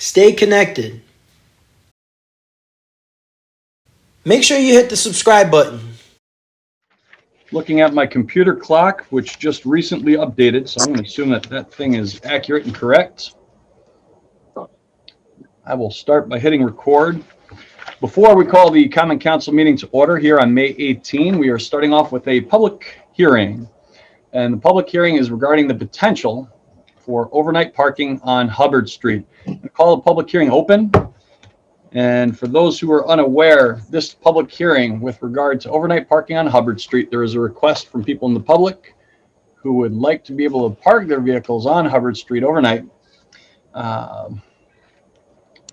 Stay connected. Make sure you hit the subscribe button. Looking at my computer clock, which just recently updated, so I'm going to assume that that thing is accurate and correct. I will start by hitting record. Before we call the Common Council meeting to order here on May 18, we are starting off with a public hearing. And the public hearing is regarding the potential for overnight parking on Hubbard Street. I call the public hearing open. And for those who are unaware, this public hearing with regard to overnight parking on Hubbard Street, there is a request from people in the public who would like to be able to park their vehicles on Hubbard Street overnight.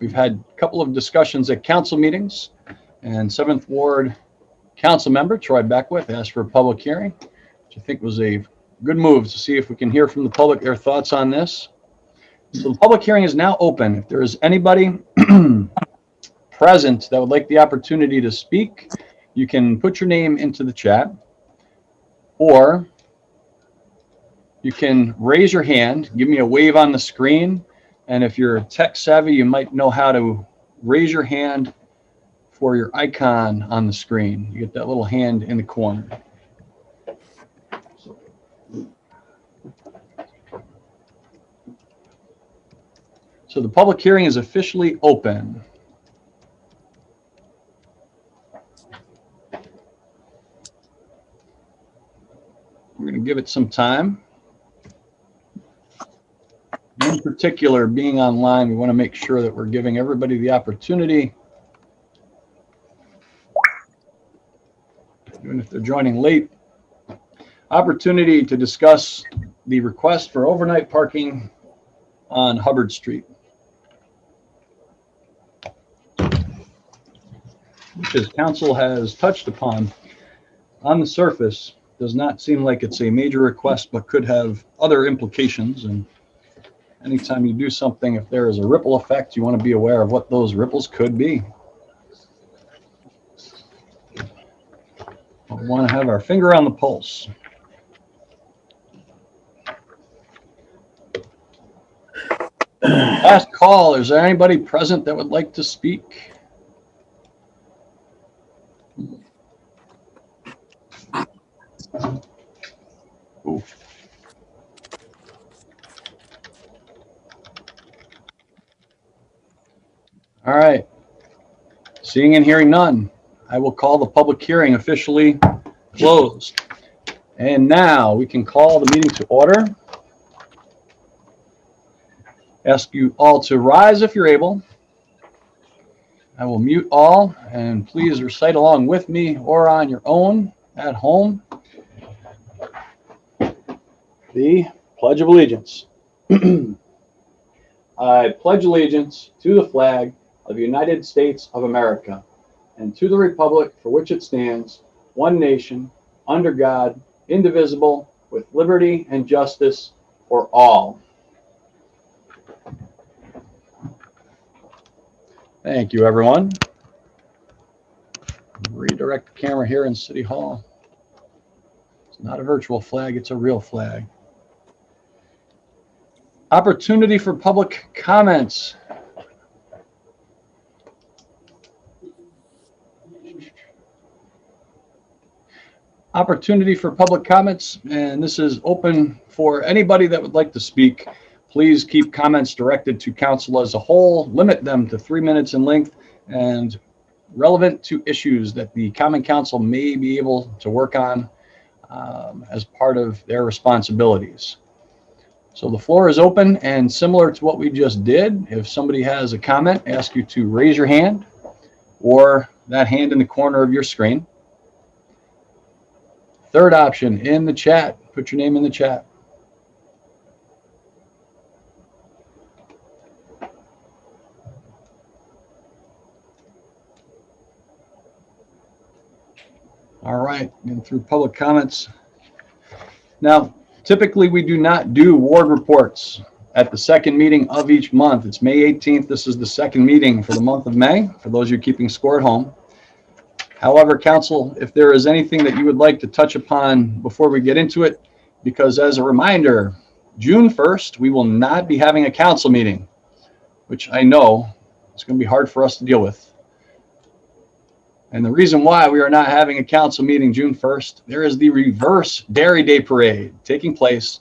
We've had a couple of discussions at council meetings, and 7th Ward Council Member Troy Beckwith asked for a public hearing, which I think was a good move to see if we can hear from the public their thoughts on this. So the public hearing is now open. If there is anybody present that would like the opportunity to speak, you can put your name into the chat, or you can raise your hand, give me a wave on the screen, and if you're tech savvy, you might know how to raise your hand for your icon on the screen. You get that little hand in the corner. So the public hearing is officially open. We're going to give it some time. In particular, being online, we want to make sure that we're giving everybody the opportunity, even if they're joining late, opportunity to discuss the request for overnight parking on Hubbard Street, which, as council has touched upon, on the surface does not seem like it's a major request, but could have other implications. And anytime you do something, if there is a ripple effect, you want to be aware of what those ripples could be. We want to have our finger on the pulse. Last call. Is there anybody present that would like to speak? Ooh. All right. Seeing and hearing none, I will call the public hearing officially closed. And now we can call the meeting to order. Ask you all to rise if you're able. I will mute all, and please recite along with me or on your own at home the Pledge of Allegiance. I pledge allegiance to the flag of the United States of America and to the republic for which it stands, one nation, under God, indivisible, with liberty and justice for all. Thank you, everyone. Redirect the camera here in City Hall. It's not a virtual flag, it's a real flag. Opportunity for public comments. Opportunity for public comments, and this is open for anybody that would like to speak. Please keep comments directed to council as a whole. Limit them to 3 minutes in length and relevant to issues that the Common Council may be able to work on as part of their responsibilities. So the floor is open, and similar to what we just did, if somebody has a comment, ask you to raise your hand or that hand in the corner of your screen. Third option, in the chat. Put your name in the chat. All right, getting through public comments. Now, typically we do not do ward reports at the second meeting of each month. It's May 18th. This is the second meeting for the month of May, for those of you keeping score at home. However, council, if there is anything that you would like to touch upon before we get into it, because as a reminder, June 1st, we will not be having a council meeting. which I know is going to be hard for us to deal with. And the reason why we are not having a council meeting June 1st, there is the reverse Dairy Day Parade taking place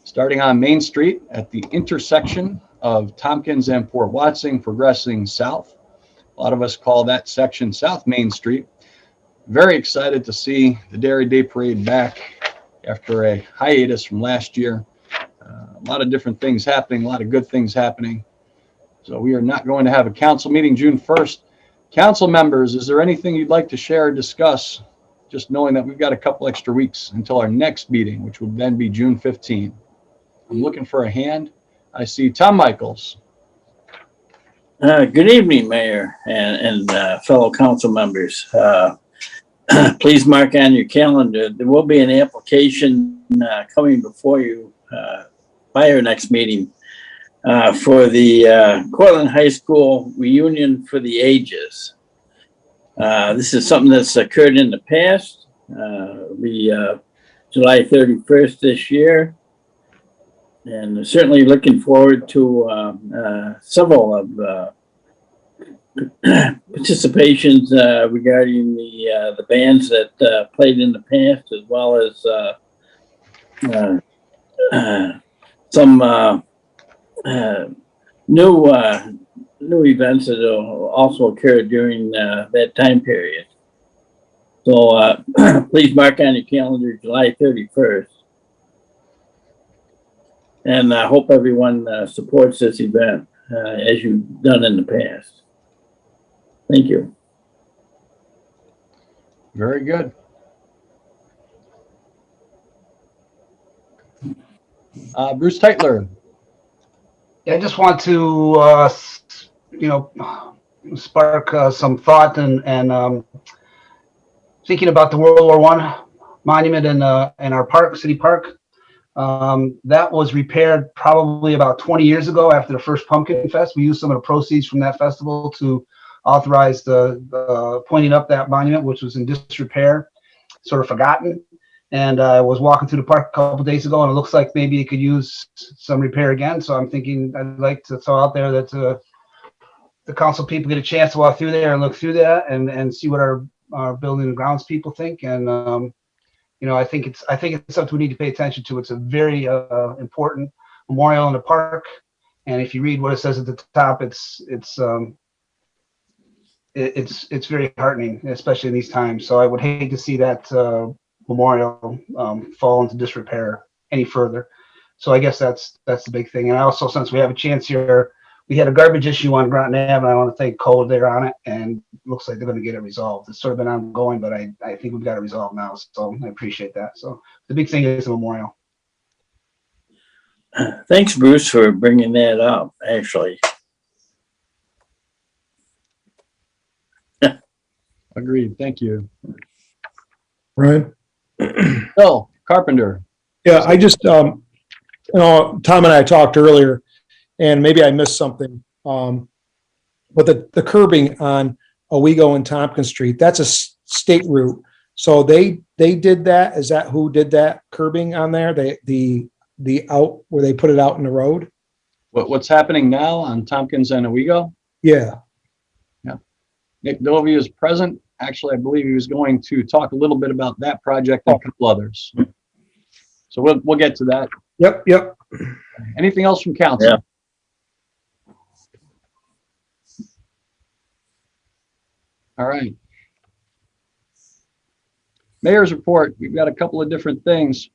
starting on Main Street at the intersection of Tompkins and Port Watson, progressing south. A lot of us call that section South Main Street. Very excited to see the Dairy Day Parade back after a hiatus from last year. A lot of different things happening, a lot of good things happening. So we are not going to have a council meeting June 1st. Council members, is there anything you'd like to share or discuss? Just knowing that we've got a couple extra weeks until our next meeting, which will then be June 15. I'm looking for a hand. I see Tom Michaels. Good evening, Mayor and fellow council members. Please mark on your calendar. There will be an application coming before you by our next meeting for the Cortland High School Reunion for the Ages. This is something that's occurred in the past. July 31st this year. And certainly looking forward to several of participations regarding the bands that played in the past, as well as some new events that will also occur during that time period. So please mark on your calendar July 31st. And I hope everyone supports this event as you've done in the past. Thank you. Very good. Bruce Teitler. Yeah, I just want to, spark some thought and thinking about the World War I monument in our park, city park. That was repaired probably about 20 years ago after the first Pumpkin Fest. We used some of the proceeds from that festival to authorize the pointing up that monument, which was in disrepair, sort of forgotten. And I was walking through the park a couple of days ago, and it looks like maybe it could use some repair again. So I'm thinking I'd like to throw out there that the council people get a chance to walk through there and look through that and see what our building and grounds people think. And I think it's something we need to pay attention to. It's a very important memorial in the park, and if you read what it says at the top, it's very heartening, especially in these times. So I would hate to see that memorial fall into disrepair any further. So I guess that's the big thing. And I also, since we have a chance here, we had a garbage issue on Groton Ave, and I want to thank Cole there on it, and it looks like they're going to get it resolved. It's sort of been ongoing, but I think we've got it resolved now, so I appreciate that. So the big thing is the memorial. Thanks, Bruce, for bringing that up, actually. Agreed. Thank you. Right. Bill Carpenter. Yeah, I just, Tom and I talked earlier, and maybe I missed something. But the curbing on Owego and Tompkins Street, that's a state route. So they did that. Is that who did that curbing on there? The out where they put it out in the road? What's happening now on Tompkins and Owego? Yeah. Nick Dovey is present. Actually, I believe he was going to talk a little bit about that project and a couple others. So we'll get to that. Yep. Anything else from council? Yeah. All right. Mayor's report. We've got a couple of different things.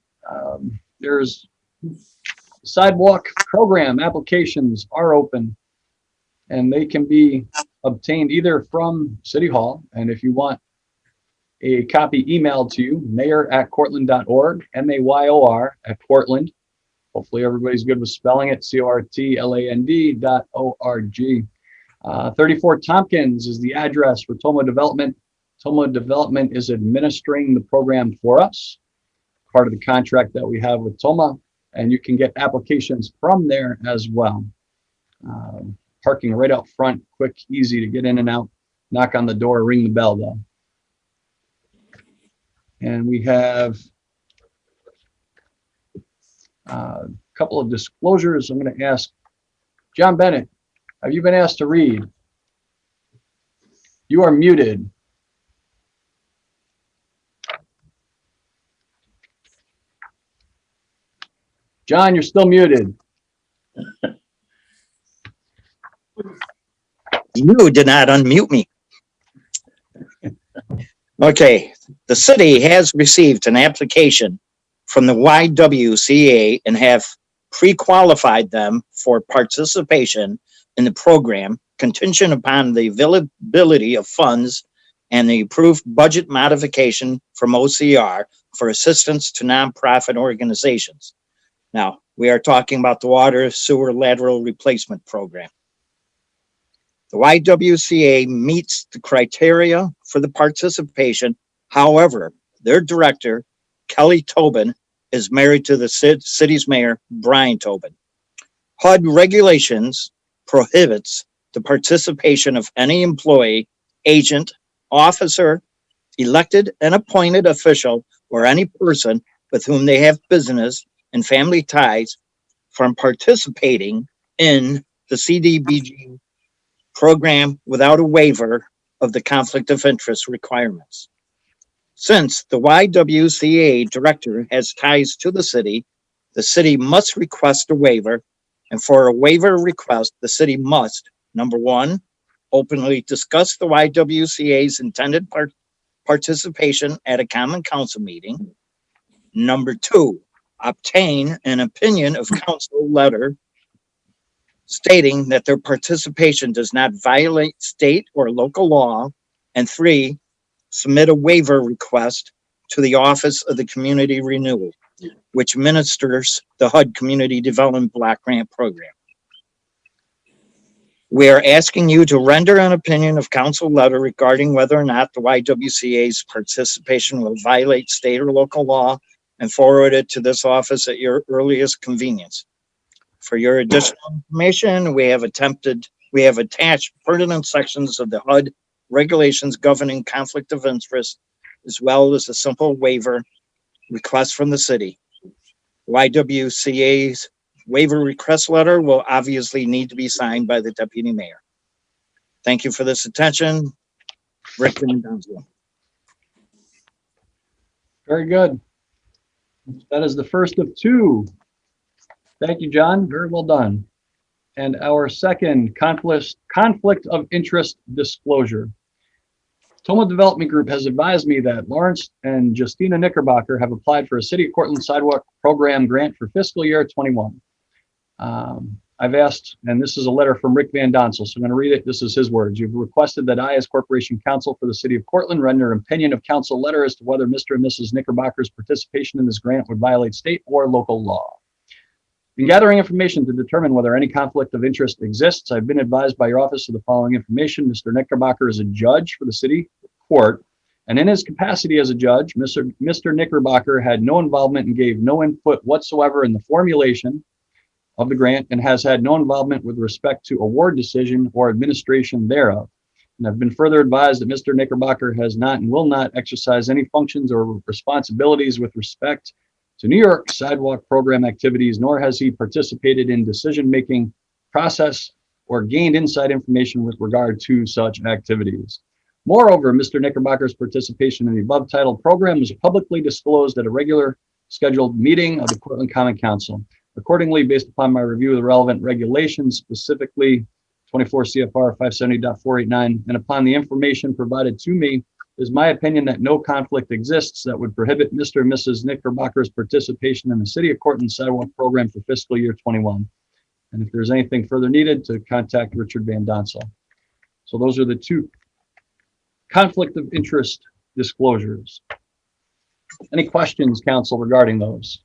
There's sidewalk program applications are open, and they can be obtained either from City Hall, and if you want a copy emailed to you, mayor@cortland.org, MAYOR@Cortland. Hopefully everybody's good with spelling it, CORTLAND.org. 34 Tompkins is the address for Toma Development. Toma Development is administering the program for us, part of the contract that we have with Toma, and you can get applications from there as well. Parking right out front, quick, easy to get in and out. Knock on the door, ring the bell though. And we have a couple of disclosures. I'm going to ask John Bennett, Have you been asked to read? You are muted. John, you're still muted. You did not unmute me. Okay, the city has received an application from the YWCA and have pre-qualified them for participation in the program contingent upon the availability of funds and the approved budget modification from OCR for assistance to nonprofit organizations. Now, we are talking about the water sewer lateral replacement program. The YWCA meets the criteria for the participation. However, their director, Kelly Tobin, is married to the city's mayor, Brian Tobin. HUD regulations prohibits the participation of any employee, agent, officer, elected and appointed official, or any person with whom they have business and family ties from participating in the CDBG program without a waiver of the conflict of interest requirements. Since the YWCA director has ties to the city must request a waiver, and for a waiver request, the city must, number one, openly discuss the YWCA's intended participation at a common council meeting. Number two, obtain an opinion of council letter stating that their participation does not violate state or local law. And three, submit a waiver request to the Office of the Community Renewal, which administers the HUD Community Development Block Grant Program. We are asking you to render an opinion of council letter regarding whether or not the YWCA's participation will violate state or local law and forward it to this office at your earliest convenience. For your additional information, we have attached pertinent sections of the HUD regulations governing conflict of interest, as well as a simple waiver request from the city. YWCA's waiver request letter will obviously need to be signed by the deputy mayor. Thank you for this attention. Rick Van. Very good. That is the first of two. Thank you, John. Very well done. And our second conflict of interest disclosure. Toma Development Group has advised me that Lawrence and Justina Knickerbocker have applied for a City of Cortland Sidewalk Program grant for fiscal year 21. I've asked, and this is a letter from Rick Van Donsel, so I'm going to read it. This is his words. You've requested that I, as Corporation Counsel for the City of Cortland, render an opinion of council letter as to whether Mr. and Mrs. Knickerbocker's participation in this grant would violate state or local law. In gathering information to determine whether any conflict of interest exists, I've been advised by your office of the following information. Mr. Knickerbocker is a judge for the city court, and in his capacity as a judge, Mr. Knickerbocker had no involvement and gave no input whatsoever in the formulation of the grant and has had no involvement with respect to award decision or administration thereof. And I've been further advised that Mr. Knickerbocker has not and will not exercise any functions or responsibilities with respect to New York sidewalk program activities, nor has he participated in decision-making process or gained inside information with regard to such activities. Moreover, Mr. Knickerbocker's participation in the above titled program was publicly disclosed at a regular scheduled meeting of the Cortland Common Council. Accordingly, based upon my review of the relevant regulations, specifically 24 CFR 570.489, and upon the information provided to me, it is my opinion that no conflict exists that would prohibit Mr. and Mrs. Knickerbocker's participation in the City of Cortland Sidewalk Program for fiscal year 21. And if there's anything further needed, to contact Richard Van Donsel. So those are the two conflict of interest disclosures. Any questions, council, regarding those?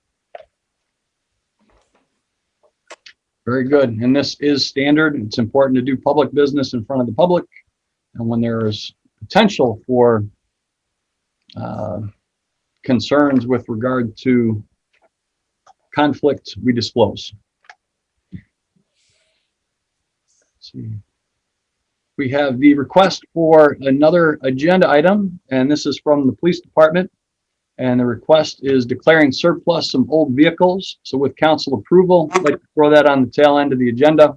Very good. And this is standard. It's important to do public business in front of the public. And when there is potential for concerns with regard to conflict, we disclose. Let's see. We have the request for another agenda item, and this is from the police department. And the request is declaring surplus some old vehicles. So with council approval, I'd like to throw that on the tail end of the agenda.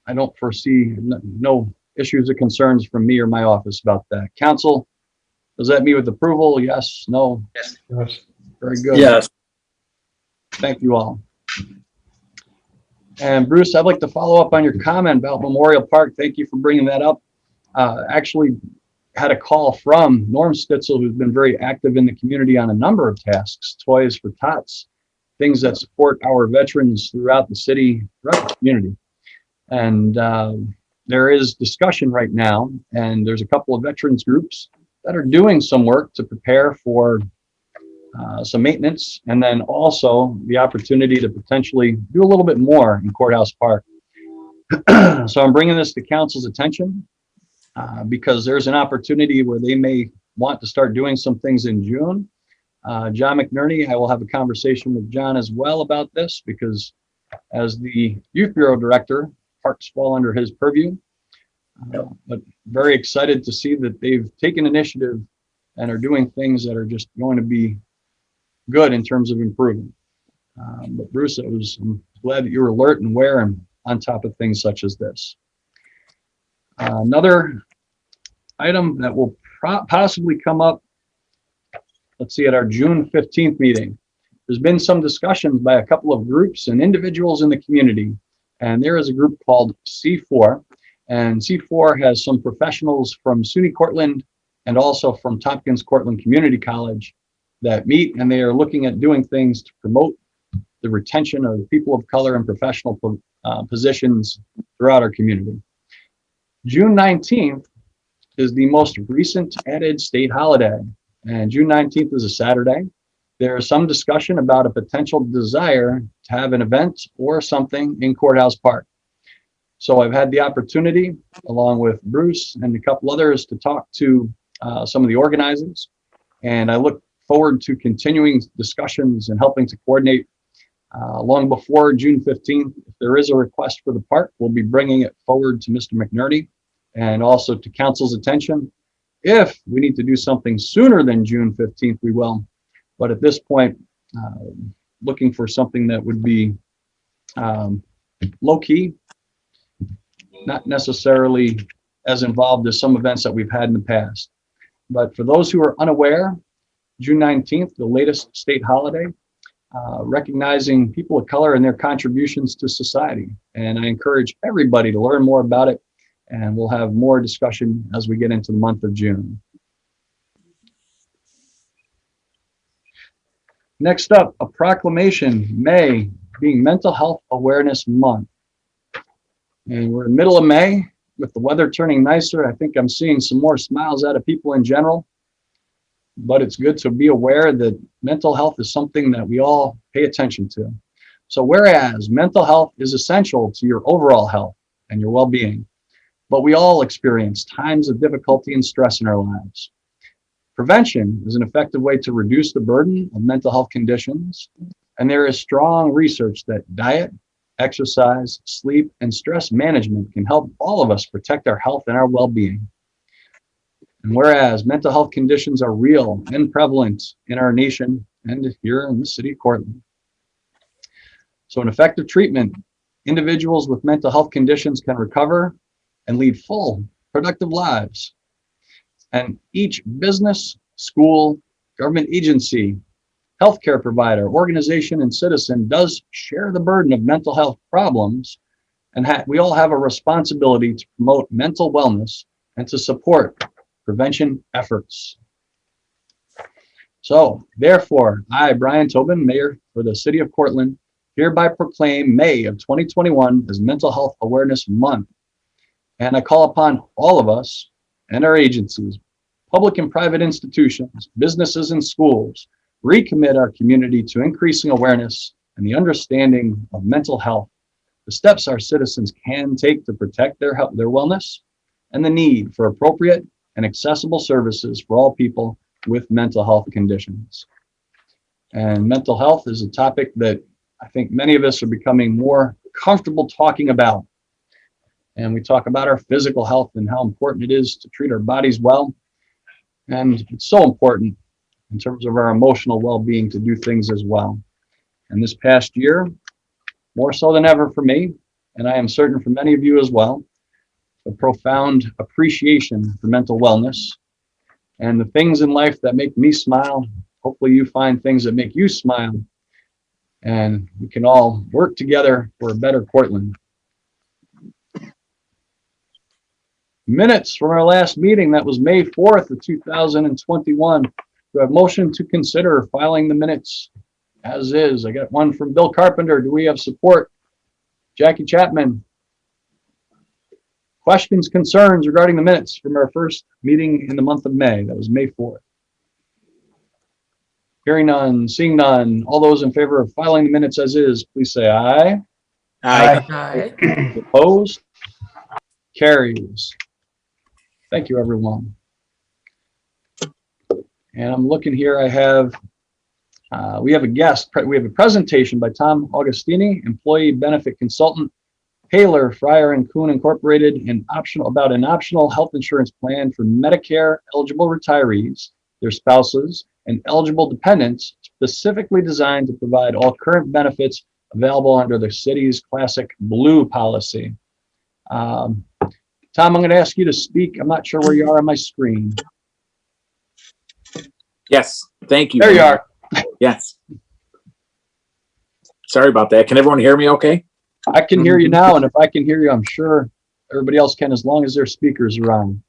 I don't foresee no issues or concerns from me or my office about that. Council, does that meet with approval? Yes, no? Yes. Very good. Yes. Thank you all. And Bruce, I'd like to follow up on your comment about Memorial Park. Thank you for bringing that up. Actually had a call from Norm Stitzel, who's been very active in the community on a number of tasks, Toys for Tots, things that support our veterans throughout the city, throughout the community. And there is discussion right now, and there's a couple of veterans groups that are doing some work to prepare for some maintenance, and then also the opportunity to potentially do a little bit more in Courthouse Park. So I'm bringing this to council's attention because there's an opportunity where they may want to start doing some things in June. John McNerney, I will have a conversation with John as well about this, because as the Youth Bureau Director, parks fall under his purview. But very excited to see that they've taken initiative and are doing things that are just going to be good in terms of improving. But Bruce, I'm glad that you're alert and aware and on top of things such as this. Another item that will possibly come up, let's see, at our June 15th meeting. There's been some discussions by a couple of groups and individuals in the community, and there is a group called C4, and C4 has some professionals from SUNY Cortland and also from Tompkins Cortland Community College that meet, and they are looking at doing things to promote the retention of people of color in professional positions throughout our community. June 19th is the most recent added state holiday, and June 19th is a Saturday. There is some discussion about a potential desire to have an event or something in Courthouse Park. So I've had the opportunity, along with Bruce and a couple others, to talk to some of the organizers, and I look forward to continuing discussions and helping to coordinate long before June 15th. If there is a request for the park, we'll be bringing it forward to Mr. McNerney and also to council's attention. If we need to do something sooner than June 15th, we will. But at this point, looking for something that would be low-key, not necessarily as involved as some events that we've had in the past. But for those who are unaware, June 19th, the latest state holiday, recognizing people of color and their contributions to society. And I encourage everybody to learn more about it, and we'll have more discussion as we get into the month of June. Next up, a proclamation, May being Mental Health Awareness Month. And we're in the middle of May, with the weather turning nicer. I think I'm seeing some more smiles out of people in general. But it's good to be aware that mental health is something that we all pay attention to. So whereas mental health is essential to your overall health and your well-being, but we all experience times of difficulty and stress in our lives. Prevention is an effective way to reduce the burden of mental health conditions, and there is strong research that diet, exercise, sleep, and stress management can help all of us protect our health and our well-being. And whereas mental health conditions are real and prevalent in our nation and here in the city of Cortland. So an effective treatment, individuals with mental health conditions can recover and lead full, productive lives. And each business, school, government agency, healthcare provider, organization, and citizen does share the burden of mental health problems, and we all have a responsibility to promote mental wellness and to support prevention efforts. So, therefore, I, Brian Tobin, Mayor for the City of Cortland, hereby proclaim May of 2021 as Mental Health Awareness Month. And I call upon all of us and our agencies, public and private institutions, businesses and schools, recommit our community to increasing awareness and the understanding of mental health, the steps our citizens can take to protect their health, their wellness, and the need for appropriate and accessible services for all people with mental health conditions. And mental health is a topic that I think many of us are becoming more comfortable talking about. And we talk about our physical health and how important it is to treat our bodies well. And it's so important in terms of our emotional well-being to do things as well. And this past year, more so than ever for me, and I am certain for many of you as well, a profound appreciation for mental wellness and the things in life that make me smile. Hopefully you find things that make you smile, and we can all work together for a better Cortland. Minutes from our last meeting, that was May 4th of 2021. Do I have motion to consider filing the minutes as is? I got one from Bill Carpenter. Do we have support? Jackie Chapman. Questions, concerns regarding the minutes from our first meeting in the month of May? That was May 4th. Hearing none, seeing none. All those in favor of filing the minutes as is, please say aye. Aye. Opposed? Carries. Thank you, everyone. And I'm looking here, we have a guest. We have a presentation by Tom Augustini, Employee Benefit Consultant, Haler, Fryer and Kuhn Incorporated, about an optional health insurance plan for Medicare eligible retirees, their spouses, and eligible dependents, specifically designed to provide all current benefits available under the city's classic blue policy. Tom, I'm going to ask you to speak. I'm not sure where you are on my screen. Yes, thank you. There you are. Yes. Sorry about that. Can everyone hear me okay? I can hear you now, and if I can hear you, I'm sure everybody else can, as long as their speakers are on.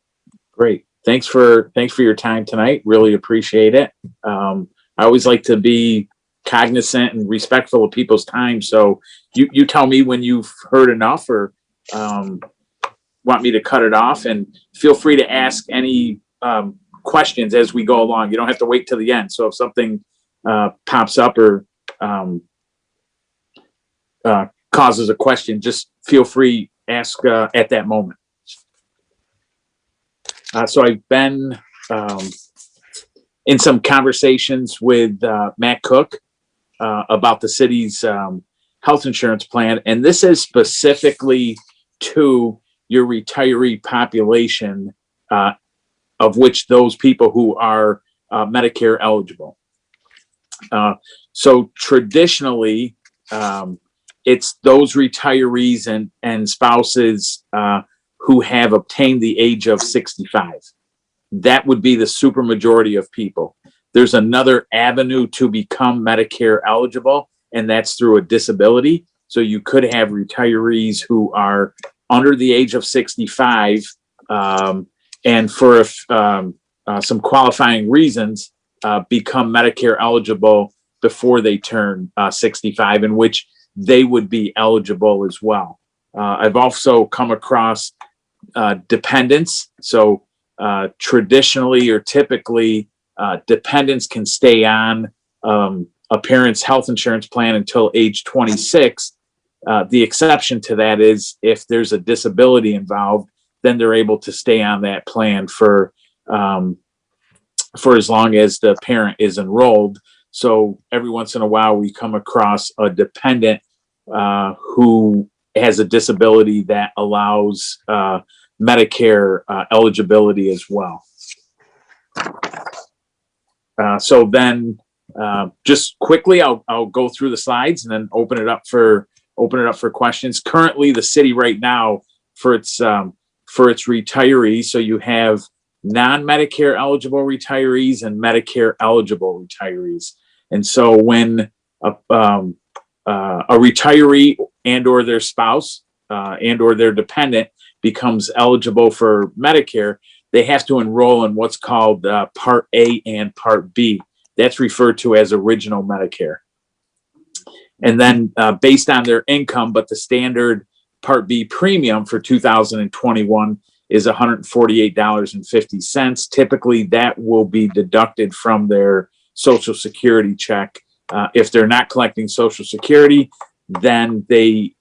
Great. Thanks for your time tonight. Really appreciate it. I always like to be cognizant and respectful of people's time. So you tell me when you've heard enough or want me to cut it off, and feel free to ask any questions as we go along. You don't have to wait till the end. So if something pops up or causes a question, just feel free, ask at that moment. So I've been in some conversations with Matt Cook about the city's health insurance plan, and this is specifically to your retiree population, of which those people who are Medicare eligible. So traditionally, it's those retirees and spouses who have obtained the age of 65. That would be the supermajority of people. There's another avenue to become Medicare eligible, and that's through a disability. So you could have retirees who are under the age of 65, and for some qualifying reasons, become Medicare eligible before they turn 65, in which they would be eligible as well. I've also come across dependents. So traditionally or typically, dependents can stay on a parent's health insurance plan until age 26. The exception to that is if there's a disability involved, then they're able to stay on that plan for as long as the parent is enrolled. So every once in a while, we come across a dependent who has a disability that allows Medicare eligibility as well. So then, just quickly, I'll go through the slides and then open it up for questions. Currently, the city right now for its retirees, so you have non-Medicare eligible retirees and Medicare eligible retirees. And so when a retiree and or their spouse and or their dependent becomes eligible for Medicare, they have to enroll in what's called Part A and Part B. That's referred to as original Medicare. And then based on their income, but the standard Part B premium for 2021 is $148.50. Typically, that will be deducted from their Social Security check. If they're not collecting Social Security, then they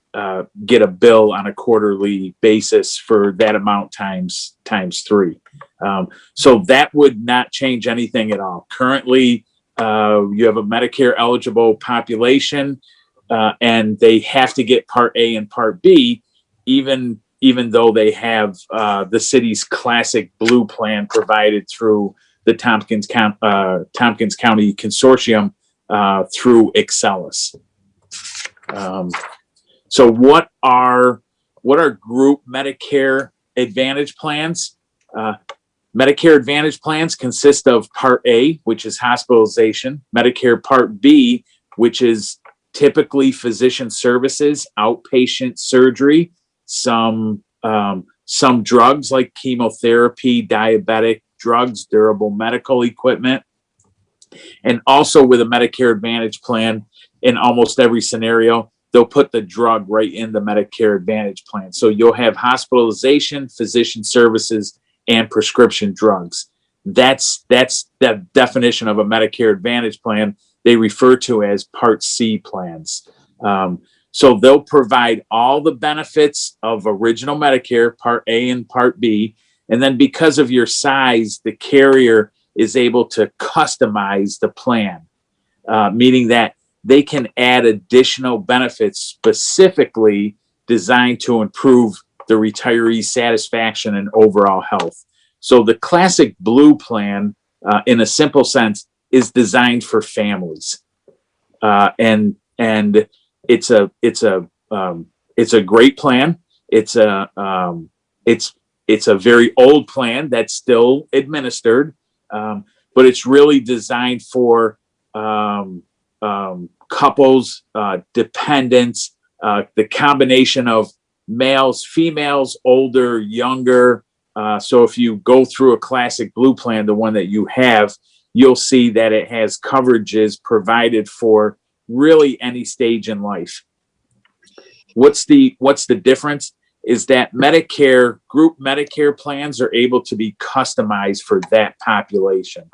get a bill on a quarterly basis for that amount times 3. So that would not change anything at all. Currently, you have a Medicare eligible population, and they have to get Part A and Part B, even though they have the city's classic blue plan provided through the Tompkins County Consortium through Excelis. So what are group Medicare Advantage plans? Medicare Advantage plans consist of Part A, which is hospitalization, Medicare Part B, which is typically physician services, outpatient surgery, some drugs like chemotherapy, diabetic drugs, durable medical equipment, and also with a Medicare Advantage plan, in almost every scenario, they'll put the drug right in the Medicare Advantage plan. So you'll have hospitalization, physician services, and prescription drugs. That's the definition of a Medicare Advantage plan. They refer to as Part C plans. So they'll provide all the benefits of original Medicare, Part A and Part B. And then because of your size, the carrier is able to customize the plan, meaning that they can add additional benefits specifically designed to improve the retiree satisfaction and overall health. So the classic blue plan, in a simple sense, is designed for families, and it's a great plan. It's a very old plan that's still administered, but it's really designed for couples, dependents, the combination of males, females, older, younger. So if you go through a classic blue plan, the one that you have, you'll see that it has coverages provided for really any stage in life. What's the difference is that group Medicare plans are able to be customized for that population.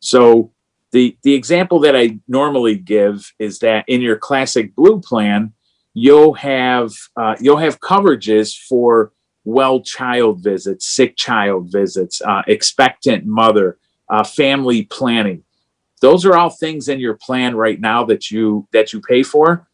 So the example that I normally give is that in your classic blue plan, you'll have coverages for well child visits, sick child visits, expectant mother, family planning. Those are all things in your plan right now that you pay for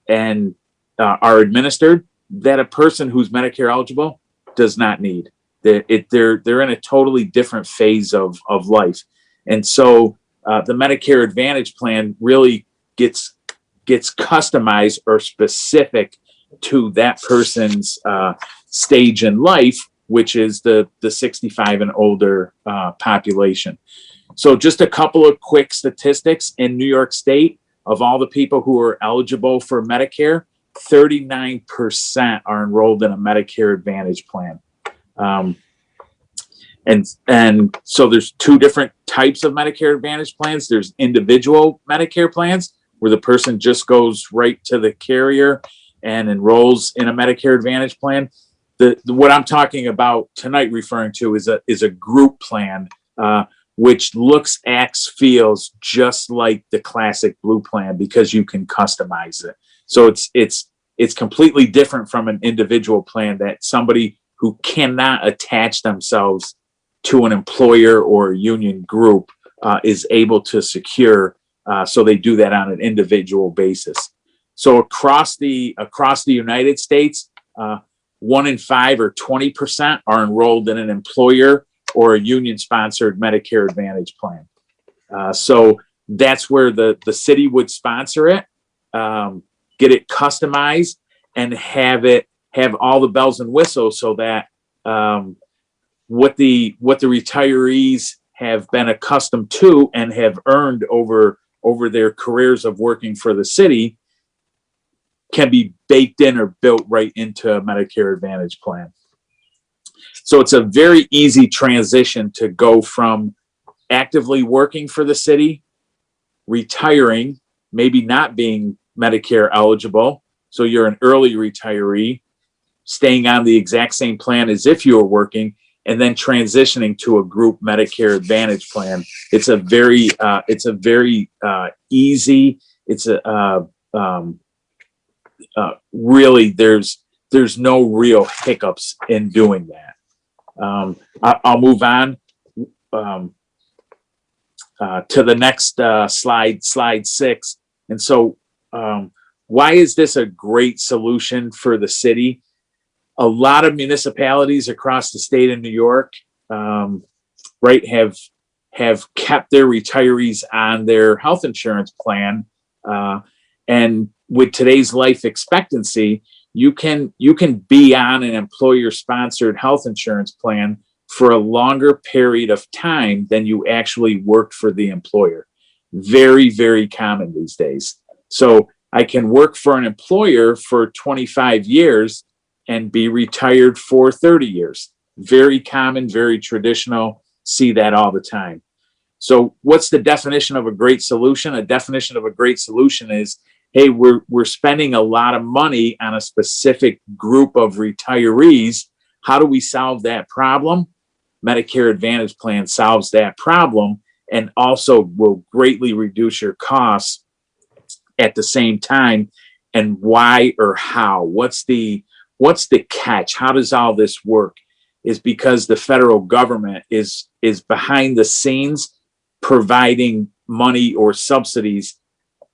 and are administered that a person who's Medicare eligible does not need. They're in a totally different phase of life, and so the Medicare Advantage plan really gets customized or specific to that person's stage in life, which is the 65 and older population. So just a couple of quick statistics in New York State, of all the people who are eligible for Medicare, 39% are enrolled in a Medicare Advantage plan. And so there's two different types of Medicare Advantage plans. There's individual Medicare plans where the person just goes right to the carrier and enrolls in a Medicare Advantage plan. What I'm talking about tonight, referring to, is a group plan, which looks, acts, feels just like the classic blue plan because you can customize it. So it's completely different from an individual plan that somebody who cannot attach themselves to an employer or union group is able to secure. So they do that on an individual basis. So across the United States, 1 in 5 or 20% are enrolled in an employer or a union-sponsored Medicare Advantage plan. So that's where the city would sponsor it, get it customized, and have all the bells and whistles so that what the retirees have been accustomed to and have earned over their careers of working for the city can be baked in or built right into a Medicare Advantage plan. So it's a very easy transition to go from actively working for the city, retiring, maybe not being Medicare eligible, so you're an early retiree, staying on the exact same plan as if you were working, and then transitioning to a group Medicare Advantage plan. It's a very easy. It's really there's no real hiccups in doing that. I'll move on to the next slide 6. And so, why is this a great solution for the city? A lot of municipalities across the state of New York, right, have kept their retirees on their health insurance plan, And with today's life expectancy, you can be on an employer sponsored health insurance plan for a longer period of time than you actually worked for the employer. Very, very common these days. So I can work for an employer for 25 years and be retired for 30 years. Very common, very traditional. See that all the time. So what's the definition of a great solution? A definition of a great solution is, hey, we're spending a lot of money on a specific group of retirees. How do we solve that problem? Medicare Advantage plan solves that problem and also will greatly reduce your costs at the same time. And why or how? What's the catch? How does all this work? Is because the federal government is behind the scenes providing money or subsidies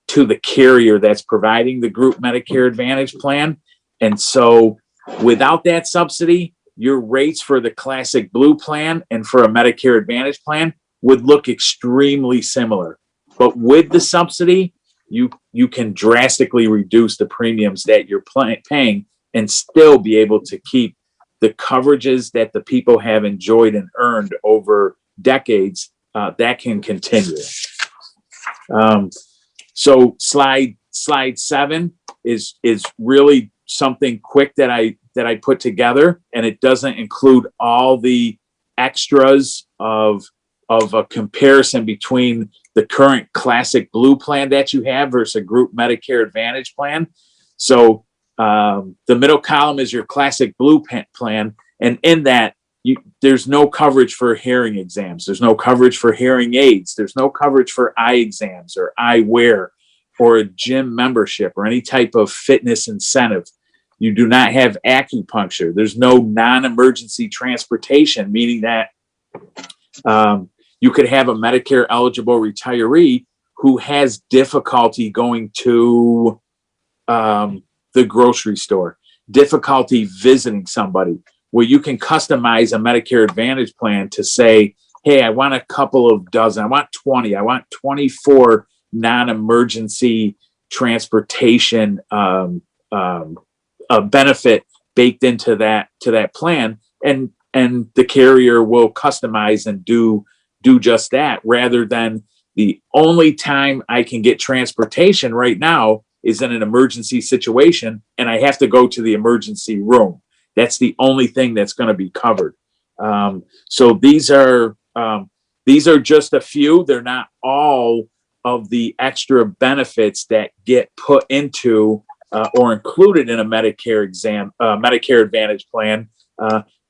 to the carrier that's providing the group Medicare Advantage plan. And so without that subsidy, your rates for the classic blue plan and for a Medicare Advantage plan would look extremely similar. But with the subsidy, you can drastically reduce the premiums that you're paying and still be able to keep the coverages that the people have enjoyed and earned over decades. That can continue. So slide 7 is really something quick that I put together, and it doesn't include all the extras of a comparison between the current classic blue plan that you have versus a group Medicare Advantage plan. So the middle column is your classic blue plan, and in that there's no coverage for hearing exams. There's no coverage for hearing aids. There's no coverage for eye exams or eyewear or a gym membership or any type of fitness incentive. You do not have acupuncture. There's no non-emergency transportation, meaning that you could have a Medicare eligible retiree who has difficulty going to the grocery store, difficulty visiting somebody, where you can customize a Medicare Advantage plan to say, hey, I want a couple of dozen, I want 20, I want 24 non-emergency transportation a benefit baked into that plan, and the carrier will customize and do just that, rather than the only time I can get transportation right now is in an emergency situation and I have to go to the emergency room. That's the only thing that's going to be covered. So these are just a few. They're not all of the extra benefits that get put into or included in a Medicare Advantage plan,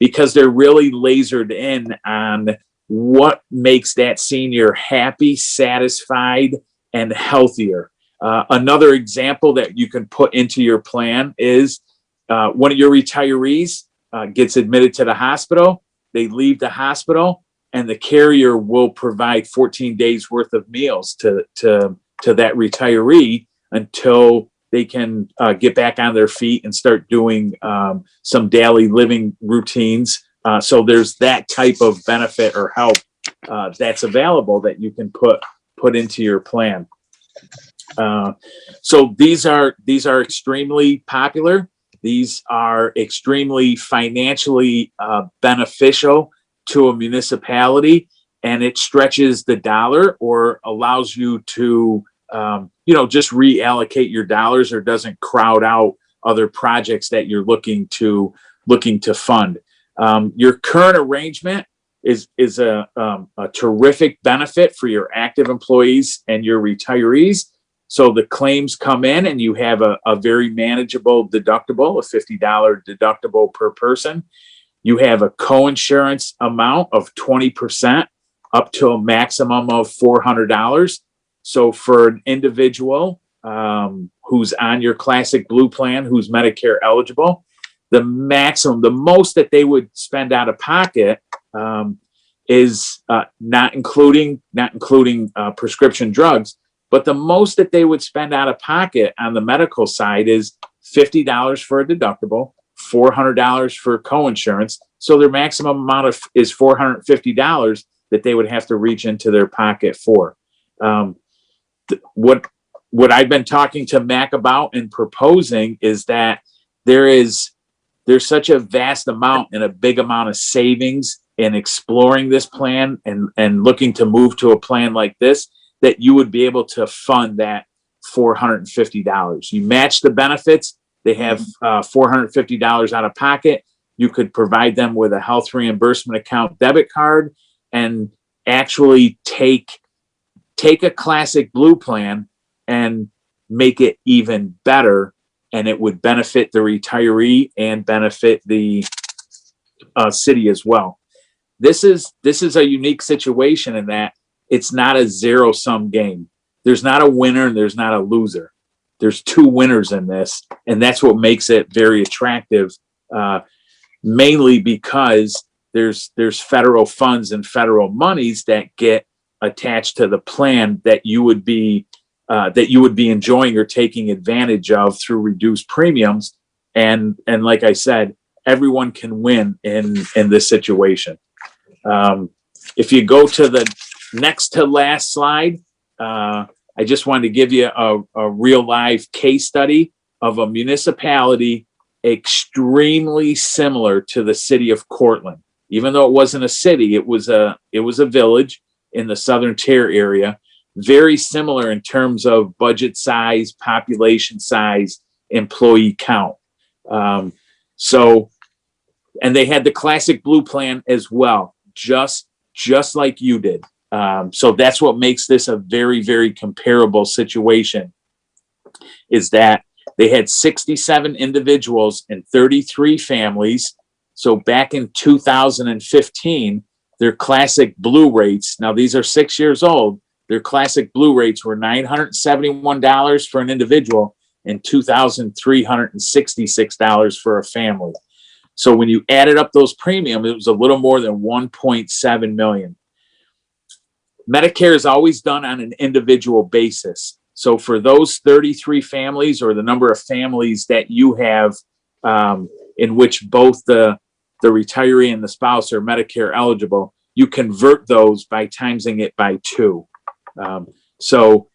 because they're really lasered in on what makes that senior happy, satisfied, and healthier. Another example that you can put into your plan is one of your retirees gets admitted to the hospital. They leave the hospital, and the carrier will provide 14 days worth of meals to that retiree until they can get back on their feet and start doing some daily living routines. So there's that type of benefit or help that's available that you can put into your plan. So these are extremely popular. These are extremely financially beneficial to a municipality, and it stretches the dollar or allows you to just reallocate your dollars, or doesn't crowd out other projects that you're looking to fund. Your current arrangement is a terrific benefit for your active employees and your retirees. So the claims come in and you have a very manageable deductible, a $50 deductible per person. You have a coinsurance amount of 20% up to a maximum of $400. So for an individual who's on your classic blue plan, who's Medicare eligible, the most that they would spend out of pocket is not including prescription drugs, but the most that they would spend out of pocket on the medical side is $50 for a deductible, $400 for coinsurance. So their maximum amount is $450 that they would have to reach into their pocket for. What what I've been talking to Mac about and proposing is that there's such a vast amount and a big amount of savings in exploring this plan and looking to move to a plan like this, that you would be able to fund that $450. You match the benefits. They have $450 out of pocket. You could provide them with a health reimbursement account debit card and actually take a classic blue plan and make it even better, and it would benefit the retiree and benefit the city as well. This is a unique situation in that it's not a zero-sum game. There's not a winner and there's not a loser. There's two winners in this, and that's what makes it very attractive, mainly because there's federal funds and federal monies that get attached to the plan that you would be enjoying or taking advantage of through reduced premiums. And like I said, everyone can win in this situation. If you go to the next to last slide, I just wanted to give you a real live case study of a municipality extremely similar to the city of Cortland. Even though it wasn't a city, it was a village in the Southern Tier area, very similar in terms of budget size, population size, employee count. And they had the classic blue plan as well, just like you did. So that's what makes this a very, very comparable situation, is that they had 67 individuals and 33 families. So back in 2015, their classic blue rates, now these are 6 years old, their classic blue rates were $971 for an individual and $2,366 for a family. So when you added up those premiums, it was a little more than 1.7 million. Medicare is always done on an individual basis. So for those 33 families, or the number of families that you have in which both the retiree and the spouse are Medicare eligible, you convert those by timesing it by 2. So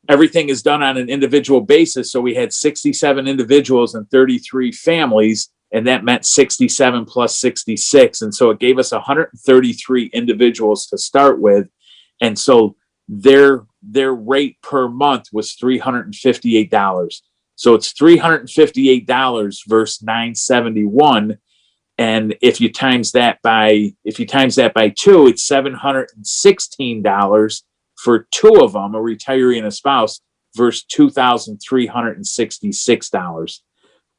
everything is done on an individual basis. So we had 67 individuals and 33 families, and that meant 67 plus 66. And so it gave us 133 individuals to start with. And so their rate per month was $358. So it's $358 versus $971. And if you times that by 2, it's $716 for 2 of them, a retiree and a spouse, versus $2,366.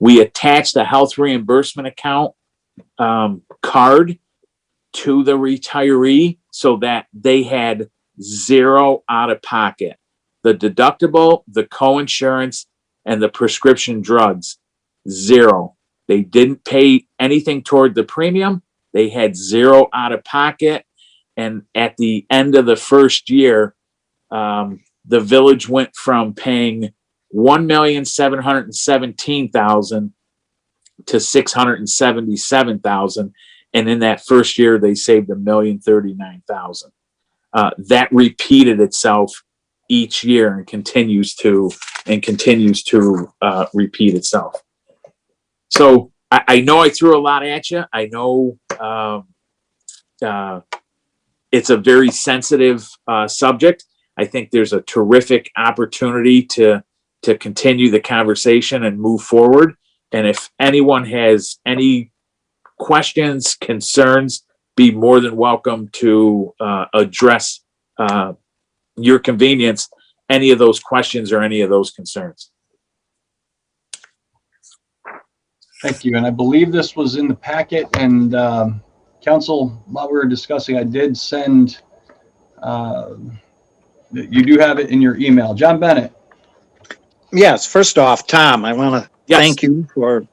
We attached a health reimbursement account card to the retiree so that they had 0 out of pocket. The deductible, the coinsurance, and the prescription drugs, 0. They didn't pay anything toward the premium. They had 0 out of pocket. And at the end of the first year, the village went from paying $1,717,000 to $677,000. And in that first year, they saved $1,039,000. That repeated itself each year and continues to repeat itself. So I know I threw a lot at you. I know it's a very sensitive subject. I think there's a terrific opportunity to continue the conversation and move forward. And if anyone has any questions, concerns, be more than welcome to address your convenience, any of those questions or any of those concerns. Thank you. And I believe this was in the packet, and council, while we were discussing, I did send, you do have it in your email. John Bennett. Yes, first off, Tom, I want to thank you for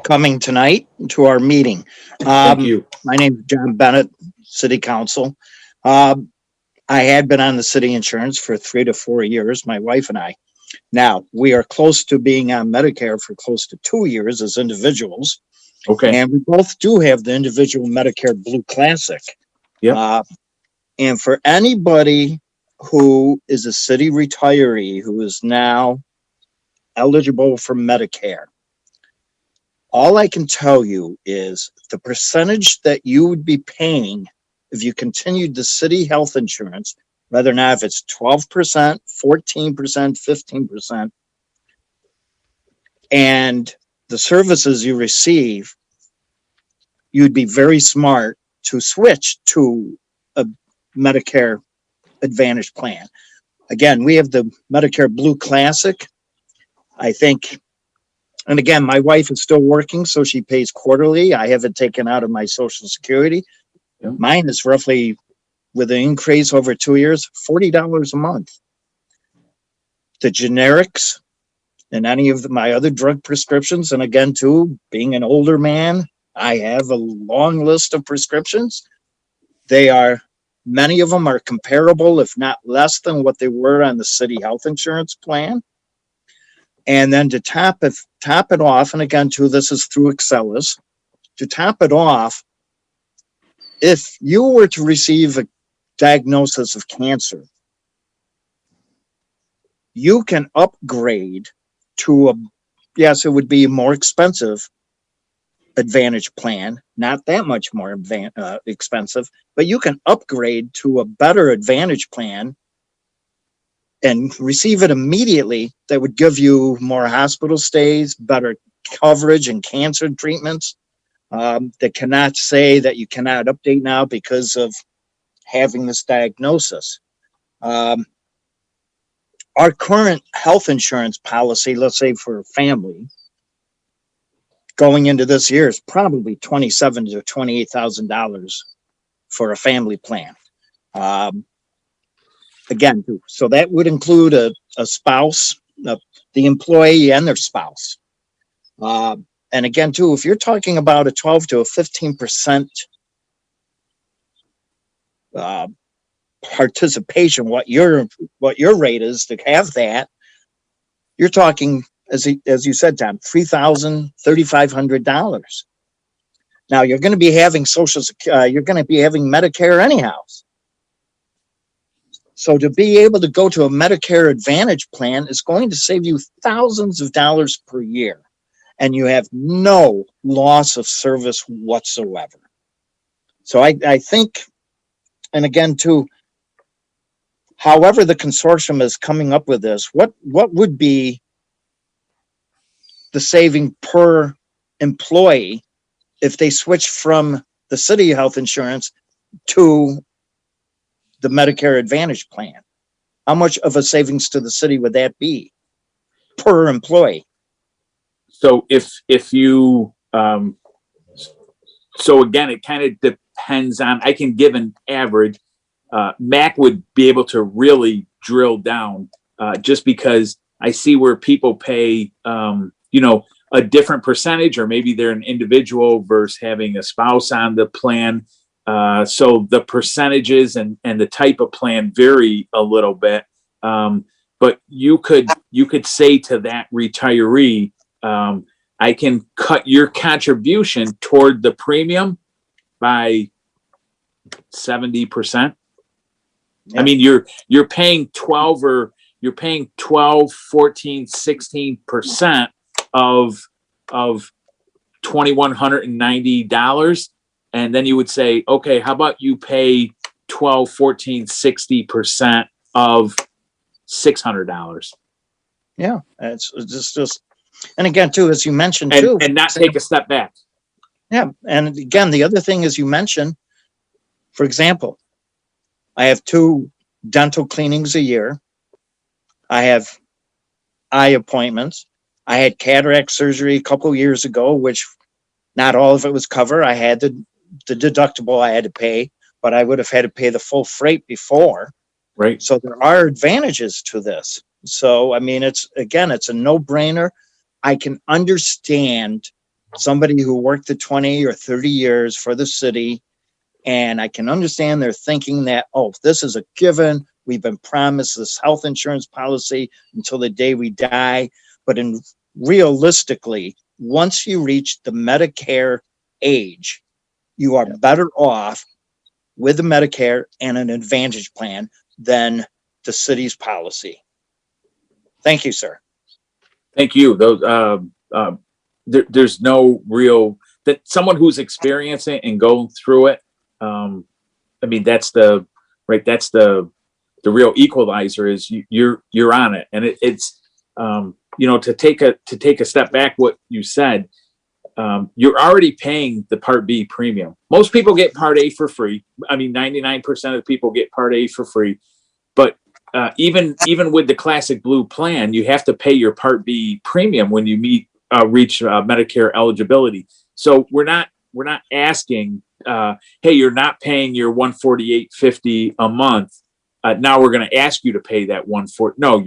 coming tonight to our meeting. Thank you. My name is John Bennett, City Council. I had been on the city insurance for 3 to 4 years, my wife and I. Now, we are close to being on Medicare for close to 2 years as individuals. Okay. And we both do have the individual Medicare Blue Classic. Yeah. And for anybody who is a city retiree who is now eligible for Medicare. All I can tell you is the percentage that you would be paying if you continued the city health insurance, whether or not if it's 12%, 14%, 15%, and the services you receive, you'd be very smart to switch to a Medicare Advantage plan. Again, we have the Medicare Blue Classic. I think, and again, my wife is still working, so she pays quarterly. I have it taken out of my Social Security. Yeah. Mine is roughly, with an increase over 2 years, $40 a month. The generics and any of my other drug prescriptions, and again, too, being an older man, I have a long list of prescriptions. Many of them are comparable, if not less than what they were on the city health insurance plan. And then to top it off, and again, too, this is through Excellus, to top it off, if you were to receive a diagnosis of cancer, you can upgrade to yes, it would be a more expensive Advantage plan, not that much more expensive, but you can upgrade to a better Advantage plan and receive it immediately. That would give you more hospital stays, better coverage and cancer treatments. That cannot say that you cannot update now because of having this diagnosis. Our current health insurance policy, let's say for a family, going into this year is probably $27,000 to $28,000 for a family plan. Again, so that would include a spouse, the employee and their spouse. And again, too, if you're talking about a 12 to a 15% participation, what your rate is to have that, you're talking, as you said, Tom, $3,000, $3,500. Now you're going to be having you're going to be having Medicare anyhow. So to be able to go to a Medicare Advantage plan is going to save you thousands of dollars per year, and you have no loss of service whatsoever. So I think, and again, too, however the consortium is coming up with this, what would be the saving per employee if they switch from the city health insurance to the Medicare Advantage plan? How much of a savings to the city would that be per employee? So if you, so again, it kind of depends on, I can give an average. Mac would be able to really drill down just because I see where people pay, a different percentage, or maybe they're an individual versus having a spouse on the plan. So the percentages and the type of plan vary a little bit. But you could say to that retiree, I can cut your contribution toward the premium by 70%. Yeah. I mean, you're paying 12 or you're paying 12, 14, 16% of $2,190. And then you would say, okay, how about you pay 12, 14, 60% of $600? Yeah, it's just, and again, too, as you mentioned, too, and not take a step back. yeah. And again, the other thing is, you mentioned, for example, I have 2 dental cleanings a year. I have eye appointments. I had cataract surgery a couple years ago, which not all of it was covered. I had the deductible I had to pay, but I would have had to pay the full freight before. Right. So there are advantages to this. So, I mean, it's a no-brainer. I can understand somebody who worked the 20 or 30 years for the city, and I can understand they're thinking that, oh, this is a given. We've been promised this health insurance policy until the day we die. But realistically, once you reach the Medicare age, you are better off with the Medicare and an Advantage plan than the city's policy. Thank you, sir. Thank you. Those, there's no real, that someone who's experiencing and going through it. I mean, that's the real equalizer is you're on it. And it's, to take a step back, what you said, you're already paying the Part B premium. Most people get Part A for free. I mean, 99% of people get Part A for free. But even with the Classic Blue plan, you have to pay your Part B premium when you reach Medicare eligibility. So we're not asking, hey, you're not paying your $148.50 a month. Now we're going to ask you to pay that $140. No,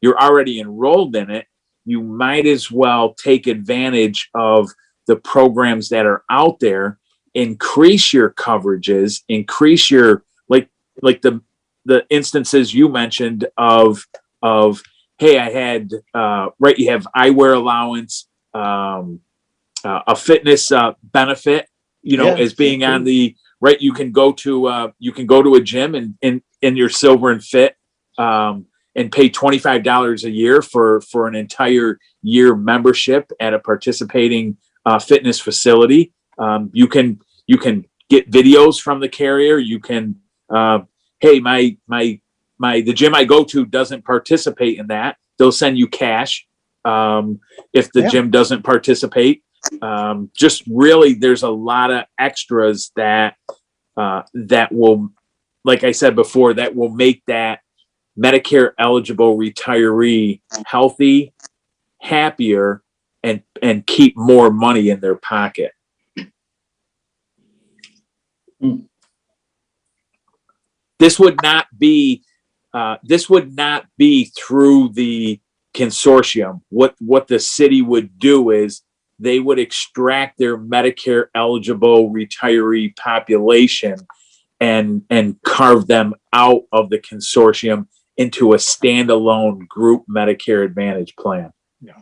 you're already enrolled in it. You might as well take advantage of the programs that are out there, increase your coverages, increase your like the instances you mentioned of hey, I had you have eyewear allowance, a fitness benefit, as being on the right. You can go to a gym in your Silver and Fit and pay $25 a year for an entire year membership at a participating fitness facility. You can get videos from the carrier. You can hey, the gym I go to doesn't participate in that. They'll send you cash if the gym doesn't participate. Just really, there's a lot of extras that will, like I said before, that will make that Medicare eligible retiree healthy, happier, and keep more money in their pocket. This would not be through the consortium. What the city would do is they would extract their Medicare eligible retiree population and carve them out of the consortium into a standalone group Medicare Advantage plan. Yeah.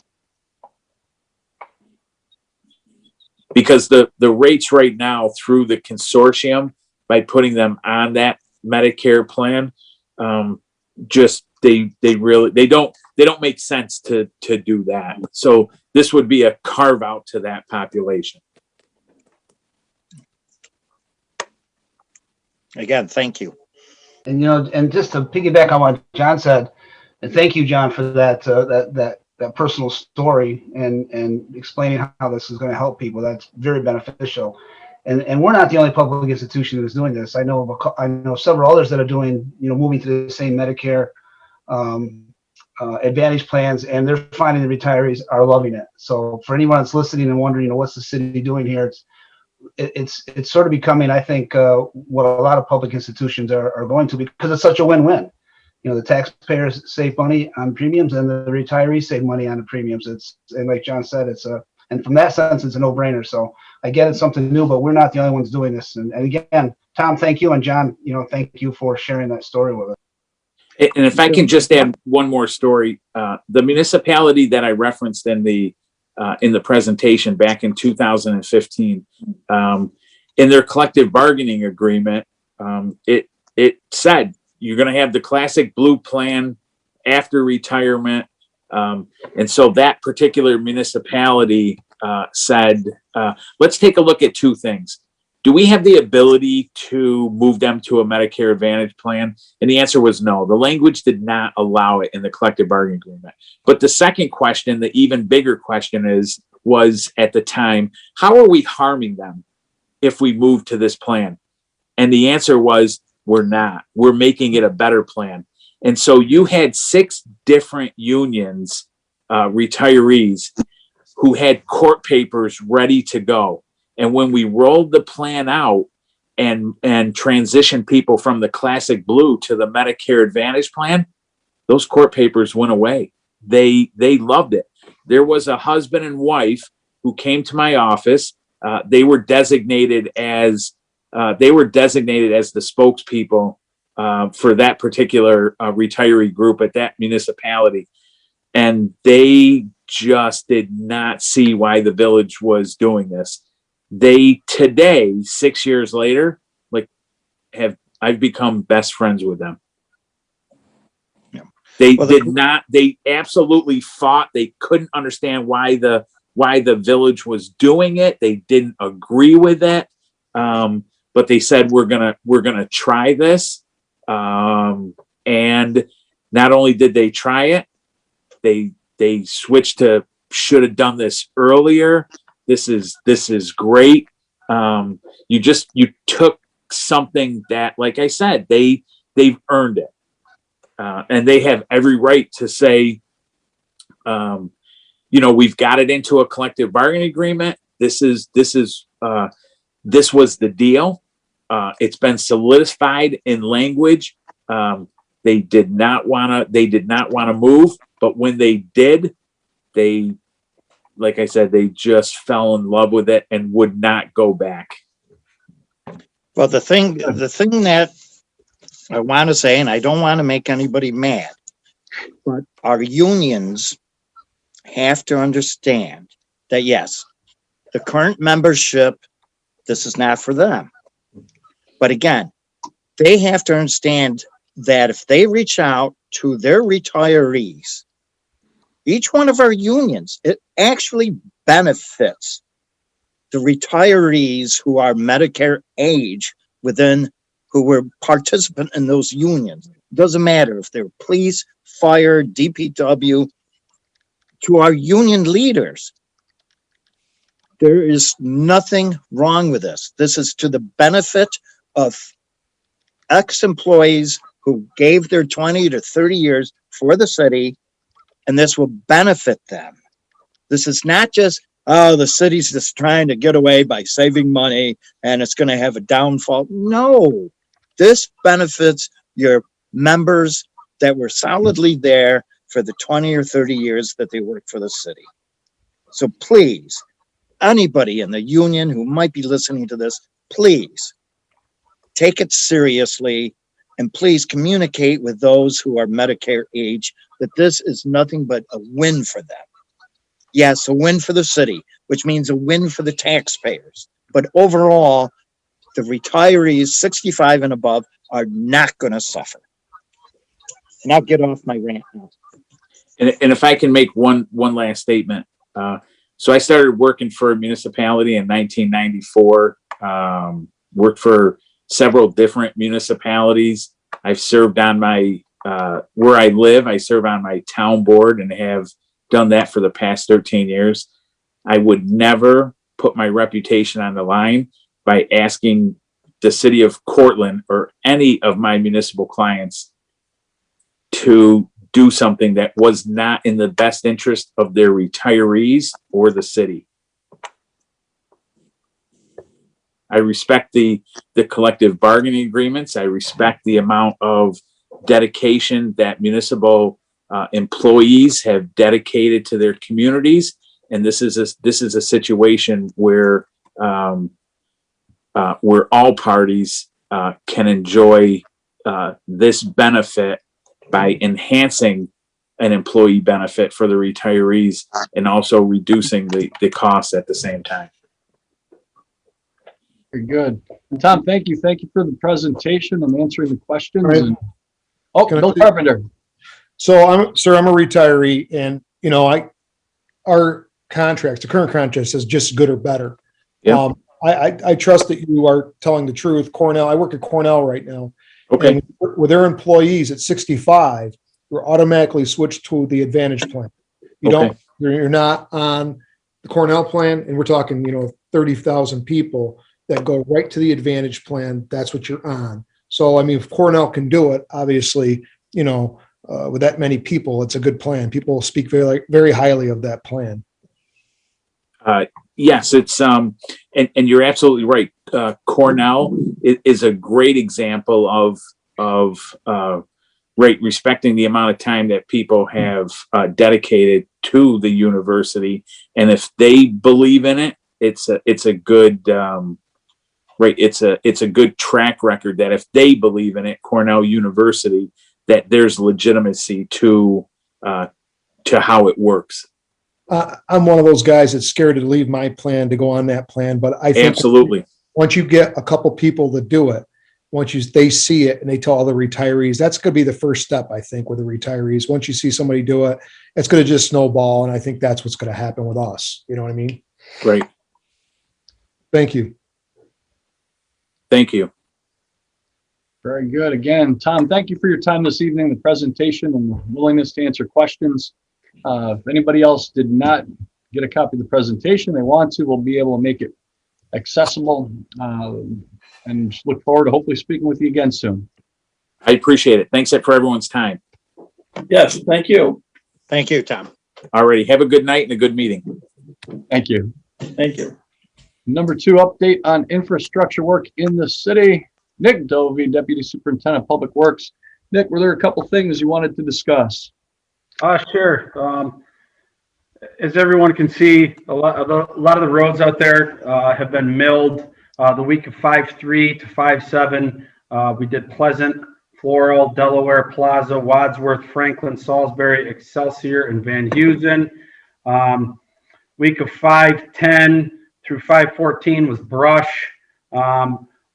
Because the rates right now through the consortium, by putting them on that Medicare plan, they don't make sense to do that. So this would be a carve out to that population. Again, thank you. And and just to piggyback on what John said, and thank you, John, for that personal story and explaining how this is going to help people. That's very beneficial. And we're not the only public institution that's doing this. I know several others that are doing, moving to the same Medicare Advantage plans, and they're finding the retirees are loving it. So for anyone that's listening and wondering, what's the city doing here, it's sort of becoming, I think, what a lot of public institutions are going to, because it's such a win-win. The taxpayers save money on premiums, and the retirees save money on the premiums. And like John said, and from that sense, it's a no-brainer. So I get it's something new, but we're not the only ones doing this. And again, Tom, thank you, and John, thank you for sharing that story with us. And if I can just add one more story, the municipality that I referenced in the presentation back in 2015, in their collective bargaining agreement, it said you're going to have the Classic Blue plan after retirement. And so that particular municipality said, let's take a look at two things. Do we have the ability to move them to a Medicare Advantage plan? And the answer was no. The language did not allow it in the collective bargaining agreement. But the second question, the even bigger question was at the time, how are we harming them if we move to this plan? And the answer was, we're not. We're making it a better plan. And so you had 6 different unions, retirees, who had court papers ready to go. And when we rolled the plan out and transitioned people from the Classic Blue to the Medicare Advantage plan, those court papers went away. They loved it. There was a husband and wife who came to my office. They were designated as the spokespeople for that particular retiree group at that municipality. And they just did not see why the village was doing this. They today, 6 years later, I've become best friends with them. They Well, did not, they absolutely fought. They couldn't understand why the village was doing it. They didn't agree with it. But they said, we're gonna try this. And not only did they try it, they switched to should have done this earlier. This is great. You took something that, like I said, they've earned it. And they have every right to say, we've got it into a collective bargaining agreement. This was the deal. It's been solidified in language. They did not want to move, but when they did, like I said, they just fell in love with it and would not go back. Well, the thing that I want to say, and I don't want to make anybody mad, but our unions have to understand that, yes, the current membership, this is not for them. But again, they have to understand that if they reach out to their retirees, each one of our unions, it actually benefits the retirees who are Medicare age who were participant in those unions. It doesn't matter if they're police, fire, DPW, to our union leaders. There is nothing wrong with this. This is to the benefit of ex-employees who gave their 20 to 30 years for the city, and this will benefit them. This is not just, the city's just trying to get away by saving money and it's going to have a downfall. No, this benefits your members that were solidly there for the 20 or 30 years that they worked for the city. So please, anybody in the union who might be listening to this, please take it seriously and please communicate with those who are Medicare age that this is nothing but a win for them. Yes, a win for the city, which means a win for the taxpayers. But overall, the retirees 65 and above are not going to suffer. And I'll get off my rant now. And if I can make one last statement. So I started working for a municipality in 1994, worked for several different municipalities. I've served on where I live, I serve on my town board and have done that for the past 13 years. I would never put my reputation on the line by asking the city of Cortland or any of my municipal clients to do something that was not in the best interest of their retirees or the city. I respect the collective bargaining agreements. I respect the amount of dedication that municipal employees have dedicated to their communities, and this is a situation where all parties can enjoy this benefit by enhancing an employee benefit for the retirees and also reducing the costs at the same time. Very good. And Tom, thank you. Thank you for the presentation and answering the questions. Right. And, Can I Bill please- Carpenter. So I'm a retiree, and our contracts, the current contract says just good or better. Yeah. I trust that you are telling the truth. Cornell, I work at Cornell right now. Okay. And with their employees at 65, you're automatically switched to the Advantage plan. You're not on the Cornell plan, and we're talking, 30,000 people that go right to the Advantage plan. That's what you're on. So, if Cornell can do it, obviously, with that many people, it's a good plan. People speak very, very highly of that plan. Yes, it's and you're absolutely right. Cornell is a great example of respecting the amount of time that people have dedicated to the university, and if they believe in it, it's a good it's a good track record that if they believe in it, Cornell University, that there's legitimacy to how it works. I'm one of those guys that's scared to leave my plan to go on that plan, but I think Absolutely. once you get a couple people that do it, they see it and they tell all the retirees. That's going to be the first step, I think, with the retirees. Once you see somebody do it, it's going to just snowball. And I think that's what's going to happen with us. You know what I mean? Great. Thank you. Thank you. Very good. Again, Tom, thank you for your time this evening, the presentation, and the willingness to answer questions. If anybody else did not get a copy of the presentation, they want to, we'll be able to make it accessible, and look forward to hopefully speaking with you again soon. I appreciate it. Thanks for everyone's time. Yes, thank you. Thank you, Tom. Alrighty. Have a good night and a good meeting. Thank you. Thank you. Number 2, update on infrastructure work in the city. Nick Dovey, Deputy Superintendent of Public Works. Nick, were there a couple things you wanted to discuss? Sure. As everyone can see, a lot of the roads out there have been milled. The week of 5/3 to 5/7, we did Pleasant, Floral, Delaware, Plaza, Wadsworth, Franklin, Salisbury, Excelsior, and Van Heusen. Week of 5/10 through 5/14 was Brush.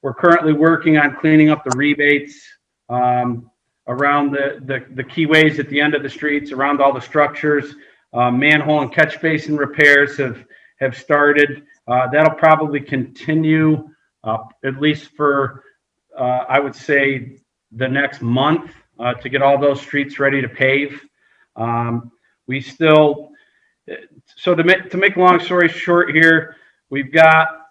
We're currently working on cleaning up the rebates around the keyways at the end of the streets, around all the structures. Manhole and catch basin repairs have started. That'll probably continue at least for, I would say, the next month to get all those streets ready to pave. We still, so to make a long story short here, we've got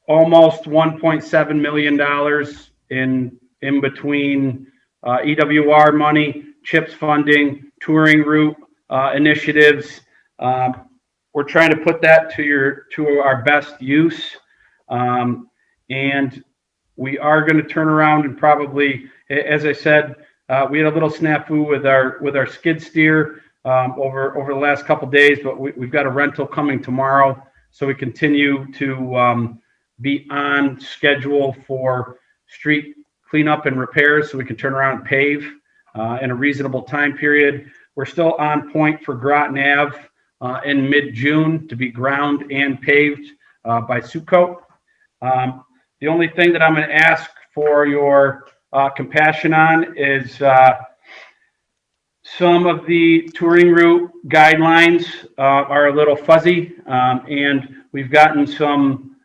almost $1.7 million in between EWR money, CHIPS funding, touring route initiatives. We're trying to put that to our best use, and we are going to turn around and probably, as I said, we had a little snafu with our skid steer over the last couple of days, but we've got a rental coming tomorrow, so we continue to be on schedule for street cleanup and repairs, so we can turn around and pave in a reasonable time period. We're still on point for Groton Ave in mid-June to be ground and paved by Sucoat. The only thing that I'm going to ask for your compassion on is some of the touring route guidelines are a little fuzzy, and we've gotten some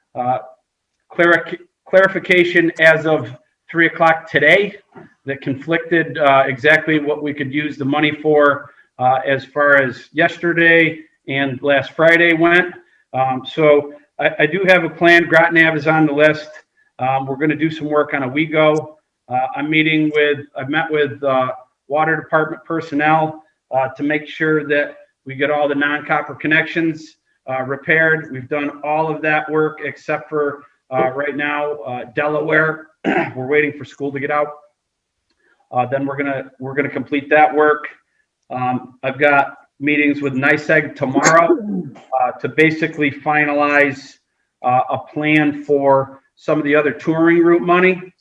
clarification as of 3 o'clock today that conflicted exactly what we could use the money for as far as yesterday and last Friday went. So I do have a plan. Groton Ave is on the list. We're going to do some work on a WeGo. I've met with water department personnel to make sure that we get all the non-copper connections repaired. We've done all of that work except for right now Delaware. We're waiting for school to get out. Then we're gonna complete that work. I've got meetings with NYSEG tomorrow to basically finalize a plan for some of the other touring route money.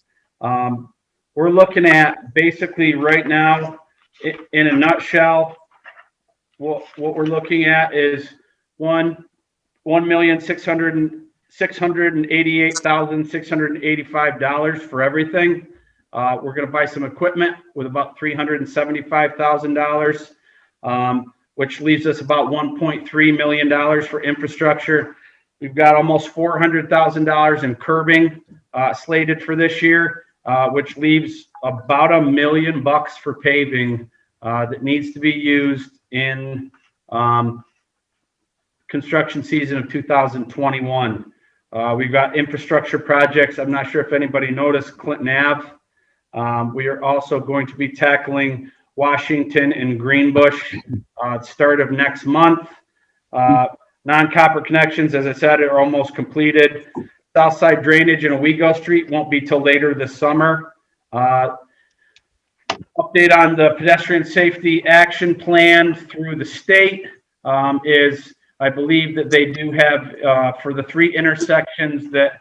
We're looking at basically right now, in a nutshell, what we're looking at is $1,688,685 for everything. We're going to buy some equipment with about $375,000, which leaves us about $1.3 million for infrastructure. We've got almost $400,000 in curbing slated for this year, which leaves about $1 million for paving that needs to be used in construction season of 2021. We've got infrastructure projects. I'm not sure if anybody noticed Clinton Ave. We are also going to be tackling Washington and Greenbush start of next month. Non-copper connections, as I said, are almost completed. Southside drainage in Owego Street won't be till later this summer. Update on the pedestrian safety action plan through the state is I believe that they do have for the 3 intersections that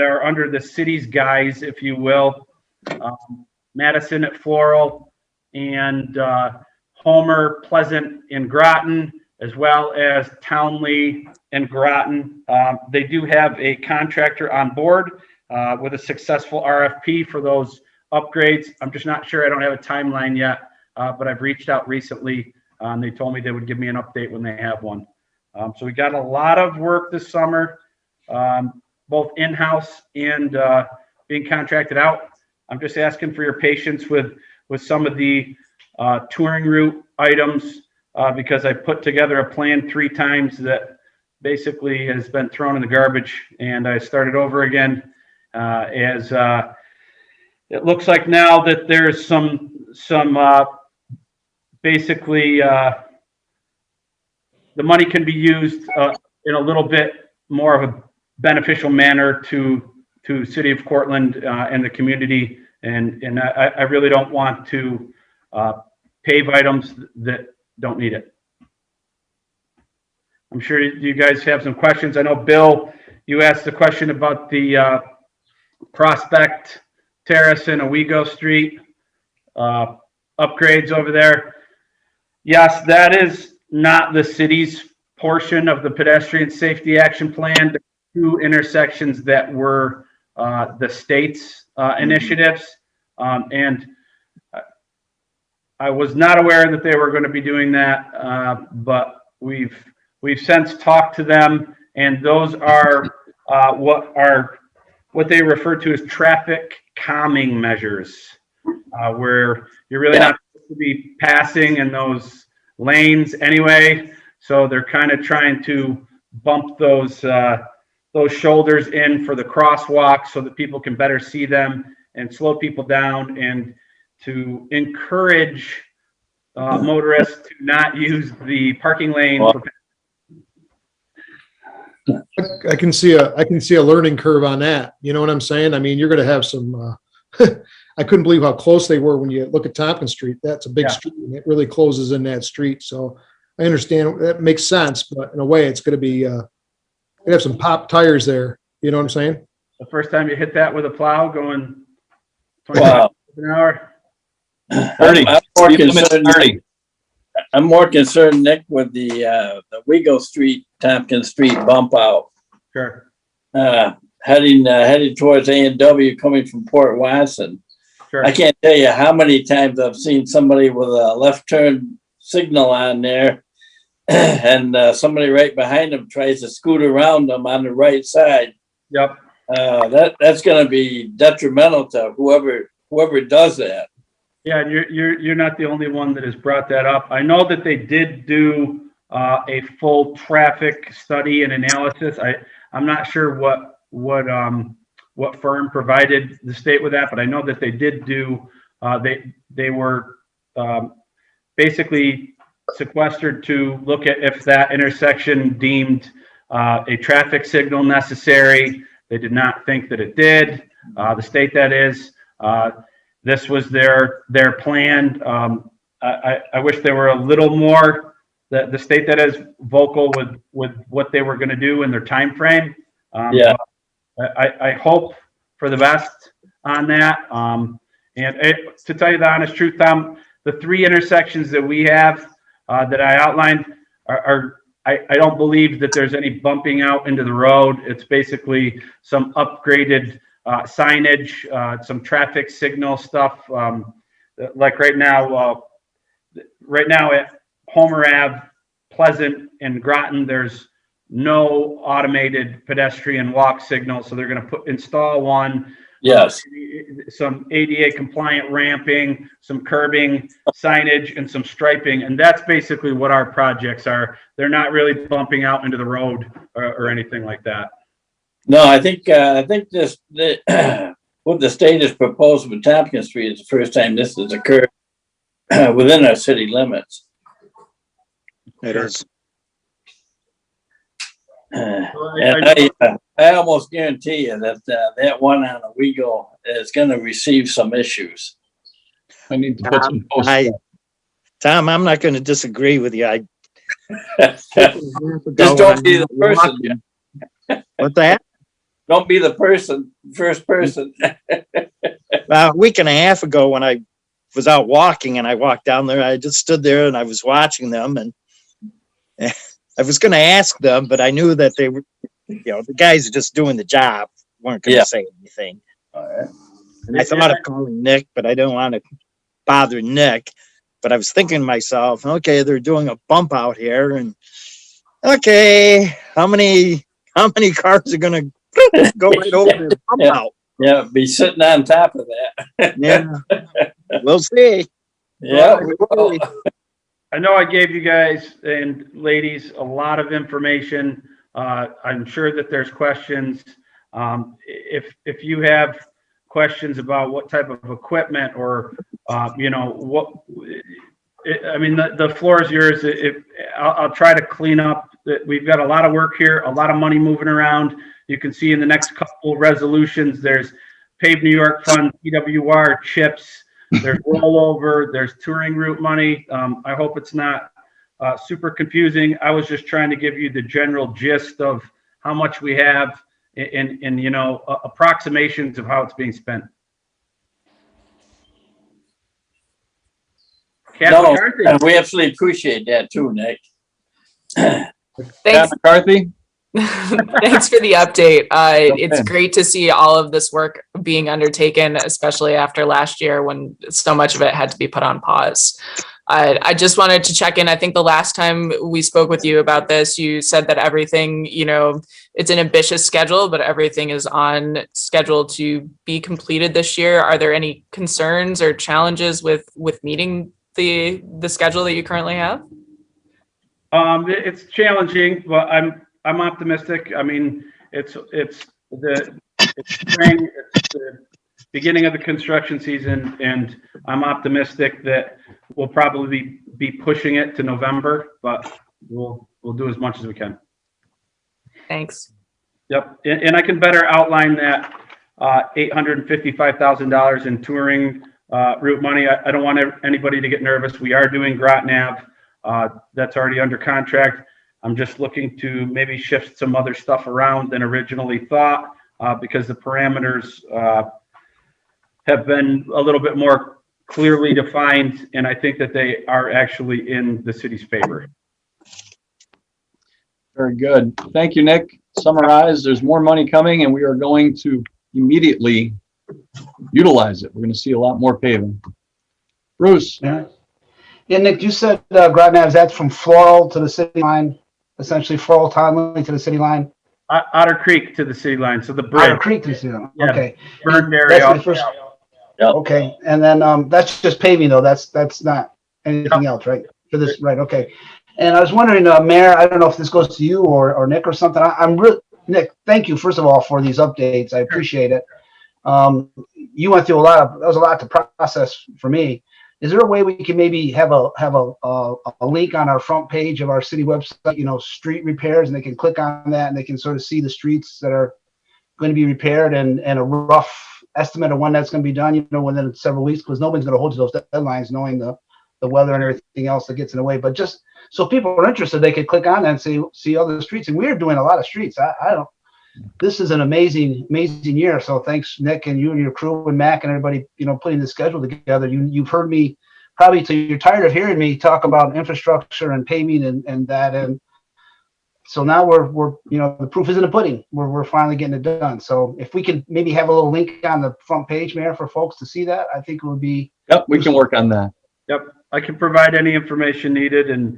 are under the city's guise, if you will, Madison at Floral and Homer, Pleasant, and Groton, as well as Townley and Groton. They do have a contractor on board with a successful RFP for those upgrades. I'm just not sure. I don't have a timeline yet, but I've reached out recently. They told me they would give me an update when they have one. So we got a lot of work this summer, both in-house and being contracted out. I'm just asking for your patience with some of the touring route items because I put together a plan 3 times that basically has been thrown in the garbage, and I started over again as it looks like now that there's some basically the money can be used in a little bit more of a beneficial manner to City of Cortland and the community, and I really don't want to pave items that don't need it. I'm sure you guys have some questions. I know, Bill, you asked a question about the Prospect Terrace and Owego Street upgrades over there. Yes, that is not the city's portion of the pedestrian safety action plan. The 2 intersections that were the state's initiatives, and I was not aware that they were going to be doing that, but we've since talked to them, and those are what they refer to as traffic calming measures, where you're really not supposed to be passing in those lanes anyway. So they're kind of trying to bump those shoulders in for the crosswalk so that people can better see them and slow people down, and to encourage motorists to not use the parking lane. I can see a learning curve on that. You know what I'm saying? I mean, you're going to have some, I couldn't believe how close they were when you look at Tompkins Street. That's a big street, and it really closes in that street. So I understand that makes sense, but in a way it's going to be, you have some pop tires there. You know what I'm saying? The first time you hit that with a plow going 20 Wow. miles an hour. 30. I'm more concerned, Nick, with the Owego Street, Tompkins Street bump out. Sure. Heading towards A&W coming from Port Watson. Sure. I can't tell you how many times I've seen somebody with a left turn signal on there and somebody right behind them tries to scoot around them on the right side. Yep. That's going to be detrimental to whoever does that. Yeah, and you're not the only one that has brought that up. I know that they did do a full traffic study and analysis. I'm not sure what firm provided the state with that, but I know that they did do. They were basically sequestered to look at if that intersection deemed a traffic signal necessary. They did not think that it did. The state, that is. This was their plan. I wish there were a little more, the state, that is, vocal with what they were going to do in their time frame. I hope for the best on that. To tell you the honest truth, Tom, the 3 intersections that we have that I outlined I don't believe that there's any bumping out into the road. It's basically some upgraded signage, some traffic signal stuff. Like right now at Homer Ave, Pleasant, and Groton, there's no automated pedestrian walk signal, so they're going to install one. Yes. Some ADA compliant ramping, some curbing, signage, and some striping, and that's basically what our projects are. They're not really bumping out into the road or anything like that. No, I think this what the state has proposed with Tompkins Street is the first time this has occurred within our city limits. It is. And I almost guarantee you that that one on Owego is going to receive some issues. I need to put some posts. Tom, I'm not going to disagree with you. Just don't be the person. What's that? Don't be the first person. A week and a half ago, when I was out walking and I walked down there, I just stood there and I was watching them, and I was going to ask them, but I knew that they were, the guys are just doing the job. weren't going to Yeah. say anything. All right. And I thought of calling Nick, but I didn't want to bother Nick. But I was thinking to myself, okay, they're doing a bump out here, and okay, how many cars are going to go right over the bump Yeah. out? Yeah, be sitting on top of that. Yeah, we'll see. Yeah. We'll see. I know I gave you guys and ladies a lot of information. I'm sure that there's questions. If you have questions about what type of equipment or, what, I mean, the floor is yours. I'll try to clean up. We've got a lot of work here, a lot of money moving around. You can see in the next couple resolutions, there's Pave New York Fund, PWR, CHIPS, there's rollover, there's touring route money. I hope it's not super confusing. I was just trying to give you the general gist of how much we have and approximations of how it's being spent. No, McCarthy. and we absolutely appreciate that too, Nick. Pat Thanks. McCarthy? Thanks for the update. It's Okay. great to see all of this work being undertaken, especially after last year when so much of it had to be put on pause. I just wanted to check in. I think the last time we spoke with you about this, you said that everything, it's an ambitious schedule, but everything is on schedule to be completed this year. Are there any concerns or challenges with meeting the schedule that you currently have? It's challenging, but I'm optimistic. I mean, it's spring, it's the beginning of the construction season, and I'm optimistic that we'll probably be pushing it to November, but we'll do as much as we can. Thanks. Yep, and I can better outline that $855,000 in touring route money. I don't want anybody to get nervous. We are doing Grotnav. That's already under contract. I'm just looking to maybe shift some other stuff around than originally thought because the parameters have been a little bit more clearly defined, and I think that they are actually in the city's favor. Very good. Thank you, Nick. Summarize, there's more money coming and we are going to immediately utilize it. We're going to see a lot more paving. Bruce? Yeah, Nick, you said Grotnav's, that's from Floral to the city line, essentially Floral Townley to the city line. Otter Creek to the city line, so the bridge. Otter Creek to the city line. Yeah. Okay. Burned That's area. the first. Yep. Okay, and then that's just paving though. That's not anything else, right? For this, right? Okay. And I was wondering, Mayor, I don't know if this goes to you or Nick or something. I'm really, Nick, thank you first of all for these updates. I appreciate it. You went through that was a lot to process for me. Is there a way we can maybe have a link on our front page of our city website, street repairs, and they can click on that and they can sort of see the streets that are going to be repaired and a rough estimate of when that's going to be done, within several weeks, because nobody's going to hold to those deadlines knowing the weather and everything else that gets in the way. But just so people are interested, they could click on that and see other streets. And we're doing a lot of streets. This is an amazing year. So thanks, Nick, and you and your crew and Mac and everybody, putting the schedule together. You've heard me probably till you're tired of hearing me talk about infrastructure and paving and that. And so now we're the proof is in the pudding. We're finally getting it done. So if we could maybe have a little link on the front page, Mayor, for folks to see that, I think it would be. Yep, we can work on that. Yep, I can provide any information needed, and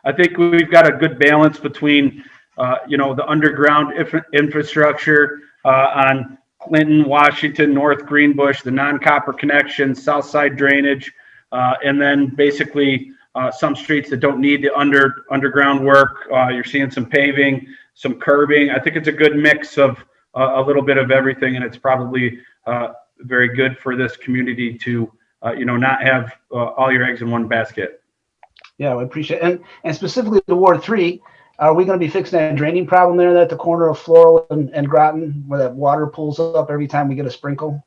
I think we've got a good balance between the underground infrastructure on Clinton, Washington, North Greenbush, the non-copper connections, south side drainage, and then basically some streets that don't need the underground work. You're seeing some paving, some curbing. I think it's a good mix of a little bit of everything, and it's probably very good for this community to not have all your eggs in one basket. Yeah, I appreciate it. And specifically the Ward 3, are we going to be fixing that draining problem there at the corner of Floral and Groton, where that water pulls up every time we get a sprinkle?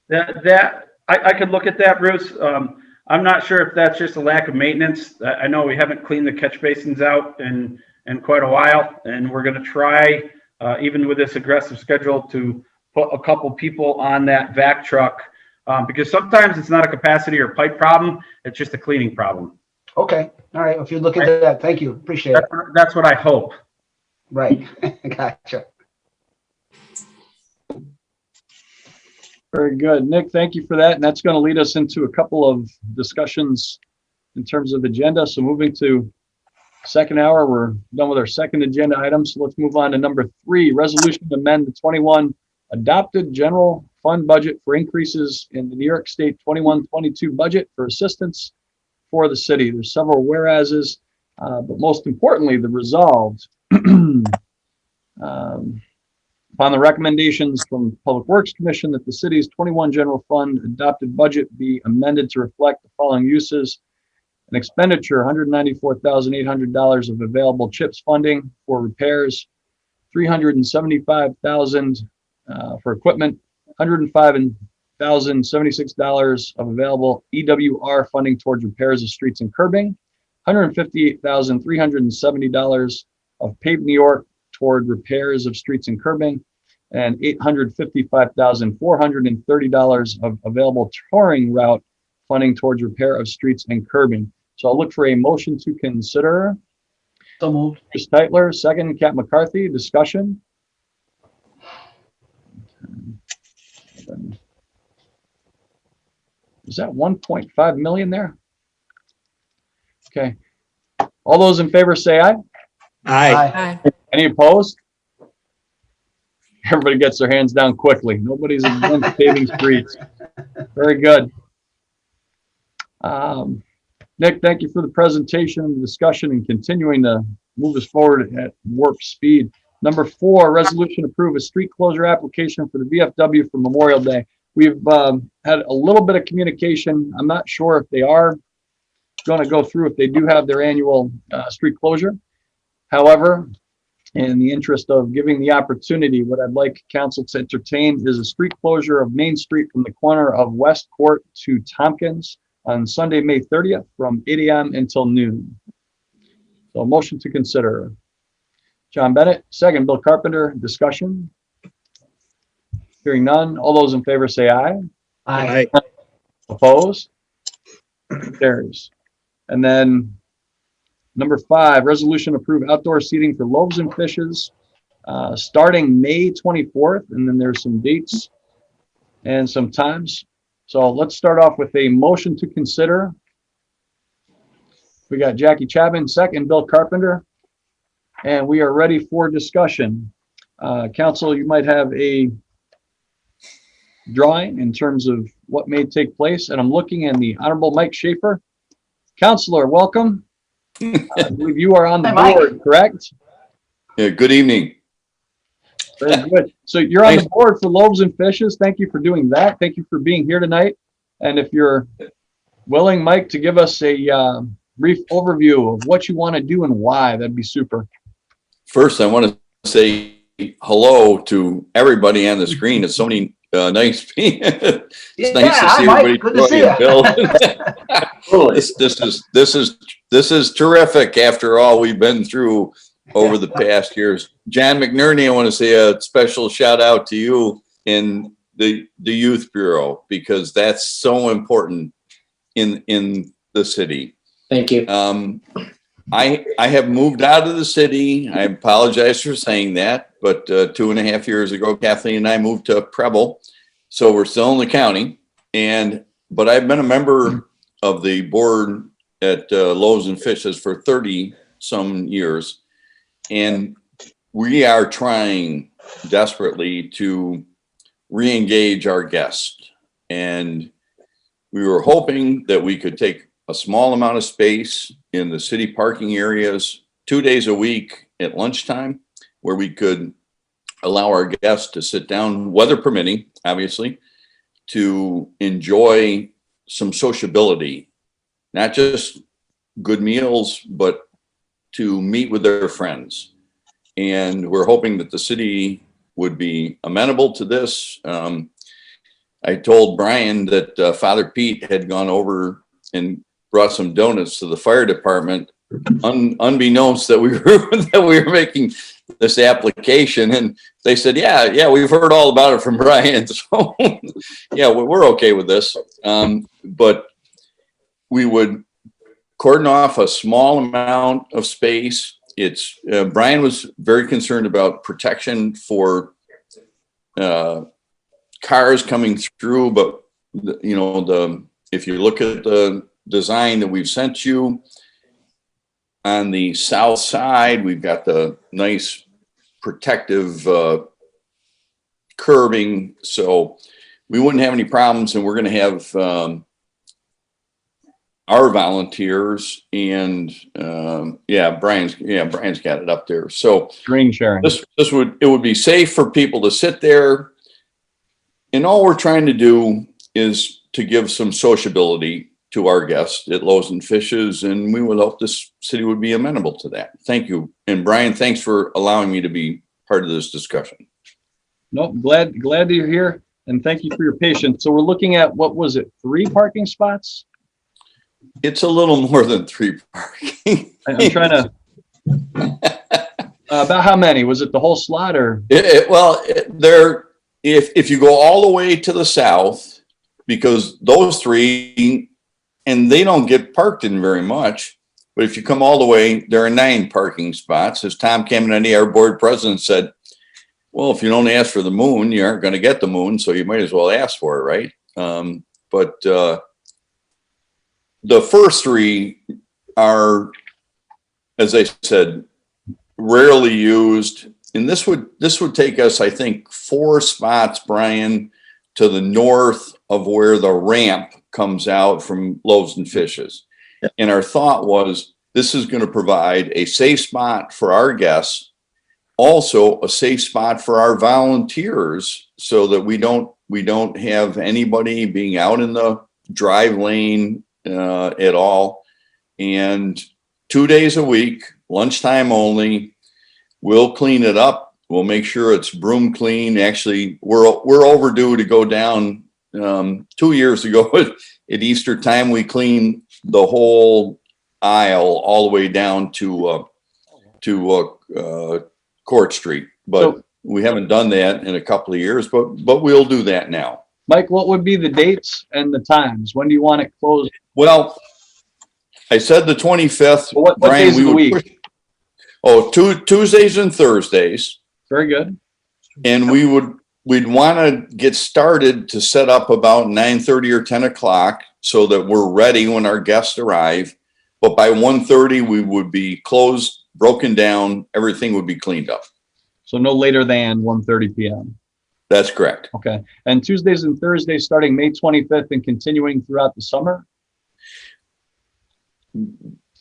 That I could look at that, Bruce. I'm not sure if that's just a lack of maintenance. I know we haven't cleaned the catch basins out in quite a while, and we're going to try, even with this aggressive schedule, to put a couple people on that vac truck, because sometimes it's not a capacity or pipe problem, it's just a cleaning problem. Okay, all right. If you look into that, thank you. Appreciate it. That's what I hope. Right, gotcha. Very good. Nick, thank you for that. And that's going to lead us into a couple of discussions in terms of agenda. So moving to second hour, we're done with our second agenda item. So let's move on to number 3, resolution to amend the 21 adopted general fund budget for increases in the New York State 21-22 budget for assistance for the city. There's several whereases, but most importantly, the resolved upon the recommendations from Public Works Commission that the city's 21 general fund adopted budget be amended to reflect the following uses: an expenditure, $194,800 of available CHIPS funding for repairs, $375,000 for equipment, $105,076 of available EWR funding towards repairs of streets and curbing, $158,370 of Pave New York toward repairs of streets and curbing, and $855,430 of available touring route funding towards repair of streets and curbing. So I'll look for a motion to consider. So moved. Chris Titler, second. Cat McCarthy, discussion. Is that 1.5 million there? Okay. All those in favor say aye. Aye. Any opposed? Everybody gets their hands down quickly. Nobody's against paving streets. Very good. Nick, thank you for the presentation and the discussion and continuing to move us forward at warp speed. Number 4, resolution approve a street closure application for the VFW for Memorial Day. We've had a little bit of communication. I'm not sure if they are going to go through, if they do have their annual street closure. However, in the interest of giving the opportunity, what I'd like council to entertain is a street closure of Main Street from the corner of West Court to Tompkins on Sunday, May 30th from 8 a.m. until noon. So a motion to consider. John Bennett, second. Bill Carpenter, discussion. Hearing none. All those in favor say aye. Aye. Opposed? Carries. And then number 5, resolution approve outdoor seating for Loaves and Fishes starting May 24th. And then there's some dates and some times. So let's start off with a motion to consider. We got Jackie Chapman, second. Bill Carpenter. And we are ready for discussion. Council, you might have a drawing in terms of what may take place. And I'm looking in the Honorable Mike Schaefer. Counselor, welcome. I believe you are on the board, correct? Yeah, good evening. Very good. So you're on the board for Loaves and Fishes. Thank you for doing that. Thank you for being here tonight. And if you're willing, Mike, to give us a brief overview of what you want to do and why, that'd be super. First, I want to say hello to everybody on the screen. It's so many nice people. It's nice to see everybody. Good to see you. Bill. This is terrific after all we've been through over the past years. John McNerney, I want to say a special shout out to you in the Youth Bureau, because that's so important in the city. Thank you. I have moved out of the city. I apologize for saying that, but 2.5 years ago, Kathleen and I moved to Preble, so we're still in the county. But I've been a member of the board at Loaves and Fishes for 30 some years, and we are trying desperately to re-engage our guests. And we were hoping that we could take a small amount of space in the city parking areas 2 days a week at lunchtime, where we could allow our guests to sit down, weather permitting, obviously, to enjoy some sociability, not just good meals, but to meet with their friends. And we're hoping that the city would be amenable to this. I told Brian that Father Pete had gone over and brought some donuts to the fire department, unbeknownst that we were making this application, and they said, yeah, we've heard all about it from Brian, so yeah, we're okay with this. But we would cordon off a small amount of space. It's Brian was very concerned about protection for cars coming through, but if you look at the design that we've sent you on the south side, we've got the nice protective curbing, so we wouldn't have any problems, and we're going to have our volunteers and Brian's got it up there. So Screen sharing. it would be safe for people to sit there, and all we're trying to do is to give some sociability to our guests at Loaves and Fishes, and we would hope this city would be amenable to that. Thank you. And Brian, thanks for allowing me to be part of this discussion. No, glad that you're here, and thank you for your patience. So we're looking at, what was it, 3 parking spots? It's a little more than 3 parking. I'm trying to, about how many? Was it the whole slot, or? If you go all the way to the south, because those 3, and they don't get parked in very much, but if you come all the way, there are 9 parking spots. As Tom Camenetti, our board president, said, well, if you don't ask for the moon, you aren't going to get the moon, so you might as well ask for it, right? But the first 3 are, as I said, rarely used. And this would take us, I think, 4 spots, Brian, to the north of where the ramp comes out from Loaves and Fishes. And our thought was, this is going to provide a safe spot for our guests, also a safe spot for our volunteers, so that we don't have anybody being out in the drive lane at all. And 2 days a week, lunchtime only, we'll clean it up. We'll make sure it's broom clean. Actually, we're overdue to go down. 2 years ago at Easter time, we cleaned the whole aisle all the way down to Court Street, but we haven't done that in a couple of years, but we'll do that now. Mike, what would be the dates and the times? When do you want it closed? Well, I said the 25th. What Brian, days of the week? Tuesdays and Thursdays. Very good. And we'd want to get started to set up about 9:30 or 10 o'clock so that we're ready when our guests arrive. But by 1:30, we would be closed, broken down, everything would be cleaned up. So no later than 1:30 p.m. That's correct. Okay. And Tuesdays and Thursdays starting May 25th and continuing throughout the summer?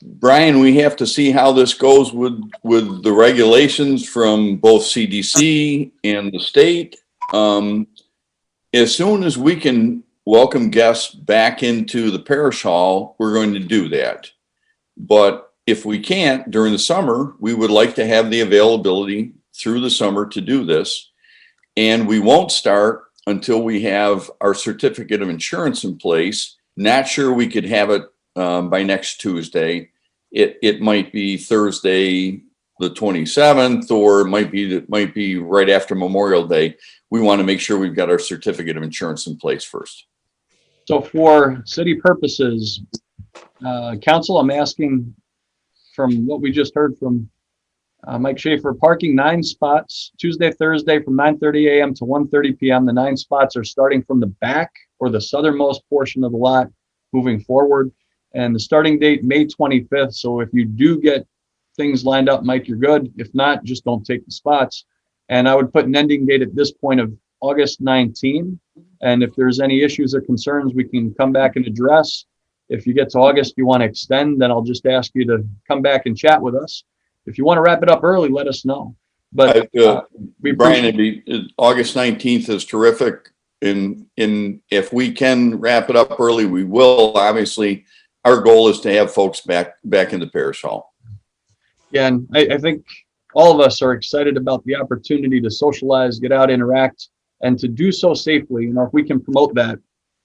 Brian, we have to see how this goes with the regulations from both CDC and the state. As soon as we can welcome guests back into the parish hall, we're going to do that. But if we can't during the summer, we would like to have the availability through the summer to do this. And we won't start until we have our certificate of insurance in place. Not sure we could have it by next Tuesday. It might be Thursday the 27th, or it might be right after Memorial Day. We want to make sure we've got our certificate of insurance in place first. So for city purposes, council, I'm asking, from what we just heard from Mike Schaefer, parking 9 spots, Tuesday, Thursday from 9:30 a.m. to 1:30 p.m. The 9 spots are starting from the back or the southernmost portion of the lot moving forward. And the starting date, May 25th. So if you do get things lined up, Mike, you're good. If not, just don't take the spots. And I would put an ending date at this point of August 19. And if there's any issues or concerns, we can come back and address. If you get to August, you want to extend, then I'll just ask you to come back and chat with us. If you want to wrap it up early, let us know. But Brian, August 19th is terrific. And if we can wrap it up early, we will. Obviously, our goal is to have folks back in the parish hall. Yeah, and I think all of us are excited about the opportunity to socialize, get out, interact, and to do so safely. You know, if we can promote that,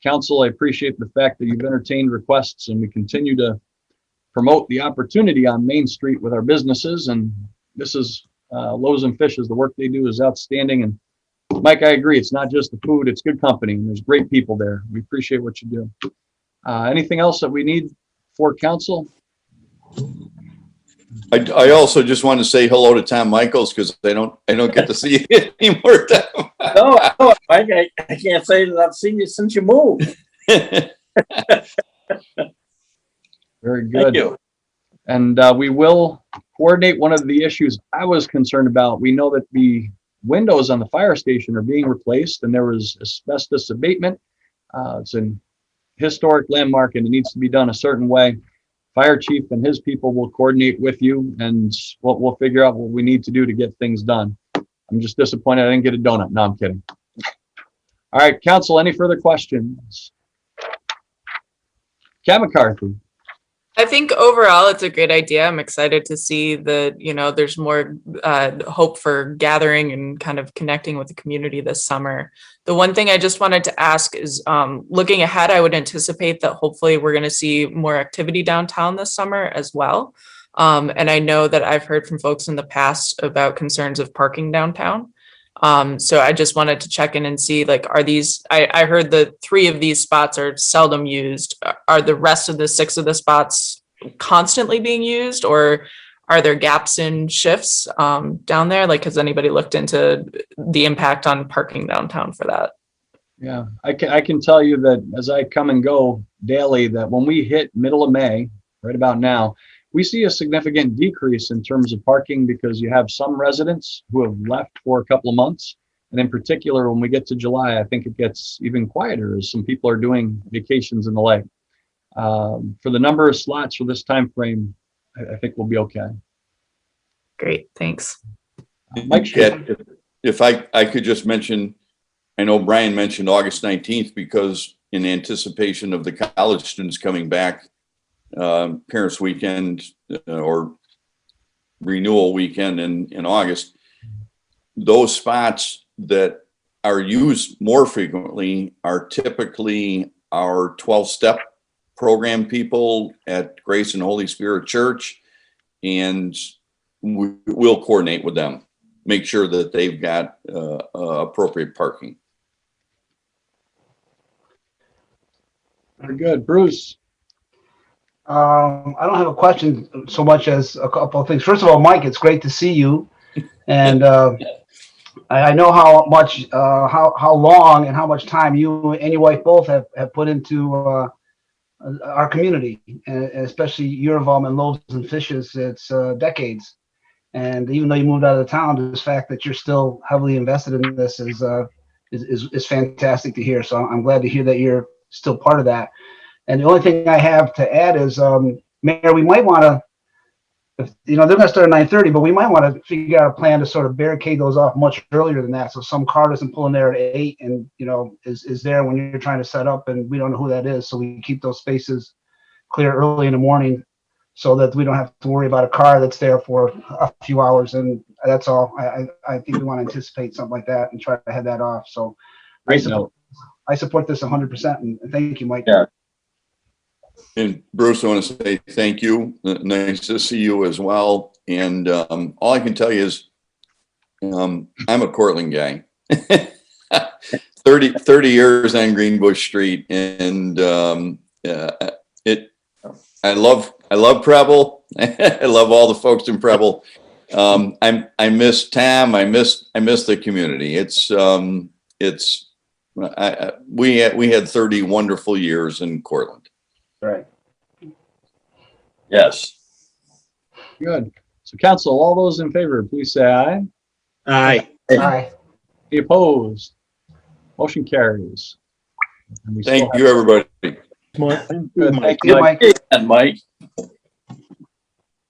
council, I appreciate the fact that you've entertained requests, and we continue to promote the opportunity on Main Street with our businesses. And this is Loaves and Fishes. The work they do is outstanding. And Mike, I agree. It's not just the food, it's good company. And there's great people there. We appreciate what you do. Anything else that we need for council? I also just want to say hello to Tom Michaels because I don't get to see you anymore, Tom. No, Mike, I can't say that I've seen you since you moved. Very Thank good. you. And we will coordinate one of the issues I was concerned about. We know that the windows on the fire station are being replaced and there was asbestos abatement. It's an historic landmark and it needs to be done a certain way. Fire chief and his people will coordinate with you and we'll figure out what we need to do to get things done. I'm just disappointed I didn't get a donut. No, I'm kidding. All right, council, any further questions? Ken McCarthy. I think overall it's a great idea. I'm excited to see that, there's more hope for gathering and kind of connecting with the community this summer. The one thing I just wanted to ask is looking ahead, I would anticipate that hopefully we're going to see more activity downtown this summer as well. And I know that I've heard from folks in the past about concerns of parking downtown. So I just wanted to check in and see, are these, I heard that 3 of these spots are seldom used. Are the rest of the 6 of the spots constantly being used, or are there gaps in shifts down there? Has anybody looked into the impact on parking downtown for that? Yeah, I can tell you that as I come and go daily, that when we hit middle of May, right about now, we see a significant decrease in terms of parking because you have some residents who have left for a couple of months. And in particular, when we get to July, I think it gets even quieter as some people are doing vacations and the like. For the number of slots for this time frame, I think we'll be okay. Great, thanks. Mike, if I could just mention, I know Brian mentioned August 19th because in anticipation of the college students coming back, parents weekend or renewal weekend in August, those spots that are used more frequently are typically our 12-step program people at Grace and Holy Spirit Church, and we'll coordinate with them, make sure that they've got appropriate parking. very good. Bruce. I don't have a question so much as a couple of things. First of all, Mike, it's great to see you. And I know how much, how long and how much time you and your wife both have put into our community, and especially your involvement in Loaves and Fishes. It's decades. And even though you moved out of the town, the fact that you're still heavily invested in this is fantastic to hear. So I'm glad to hear that you're still part of that. And the only thing I have to add is, Mayor, we might want to, they're going to start at 9:30, but we might want to figure out a plan to sort of barricade those off much earlier than that. So some car doesn't pull in there at 8 and, is there when you're trying to set up and we don't know who that is. So we keep those spaces clear early in the morning so that we don't have to worry about a car that's there for a few hours. And that's all. I think we want to anticipate something like that and try to head that off. So I support this 100%. And thank you, Mike. Yeah. And Bruce, I want to say thank you. Nice to see you as well. And all I can tell you is I'm a Cortland guy. 30 years on Greenbush Street. And I love Preble. I love all the folks in Preble. I miss Tam. I miss the community. We had 30 wonderful years in Cortland. Right. Yes. Good. So council, all those in favor, please say aye. Aye. Aye. Any opposed? Motion carries. And we Thank still you, everybody. Good. Thank you, Mike. And Mike.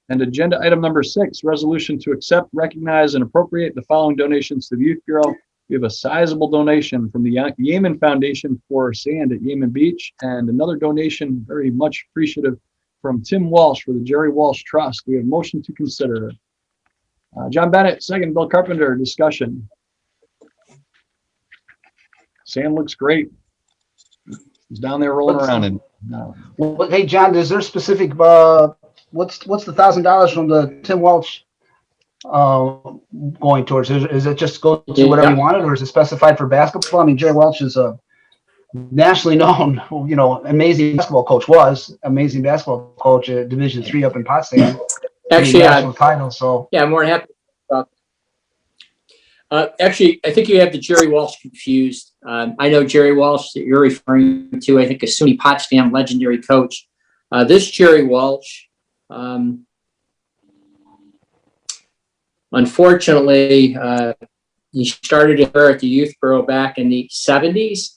And agenda item number 6, resolution to accept, recognize, and appropriate the following donations to the Youth Bureau. We have a sizable donation from the Yeaman Foundation for sand at Yeaman Beach, and another donation, very much appreciative, from Tim Walsh for the Jerry Walsh Trust. We have a motion to consider. John Bennett, second. Bill Carpenter, discussion. Sand looks great. He's down there rolling around in. Well, hey, John, is there specific, what's the $1,000 from the Tim Welch going towards? Is it just go to whatever you wanted, or is it specified for basketball? I mean, Jerry Welch is a nationally known, amazing basketball coach, at Division III up in Potsdam. Actually, national title. So yeah, I'm more than happy about actually, I think you have the Jerry Walsh confused. I know Jerry Walsh that you're referring to, I think, a SUNY Potsdam legendary coach. This Jerry Walsh, unfortunately, he started here at the Youth Bureau back in the 70s.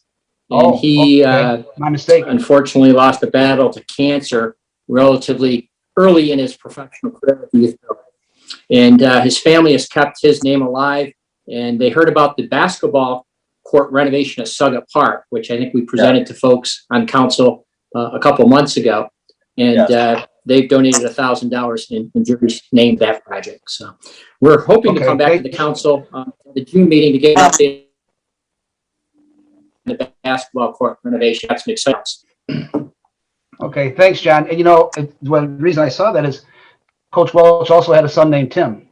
And he, my mistake. unfortunately, lost the battle to cancer relatively early in his professional career at the Youth Bureau. And his family has kept his name alive. And they heard about the basketball court renovation at Suggett Park, which I think we presented to folks on council a couple months ago. And they've donated $1,000 in Jerry's name that project. So we're hoping to come back to the council at the June meeting to get an update on the basketball court renovation. That's an exciting. Okay, thanks, John. And the reason I saw that is Coach Welch also had a son named Tim.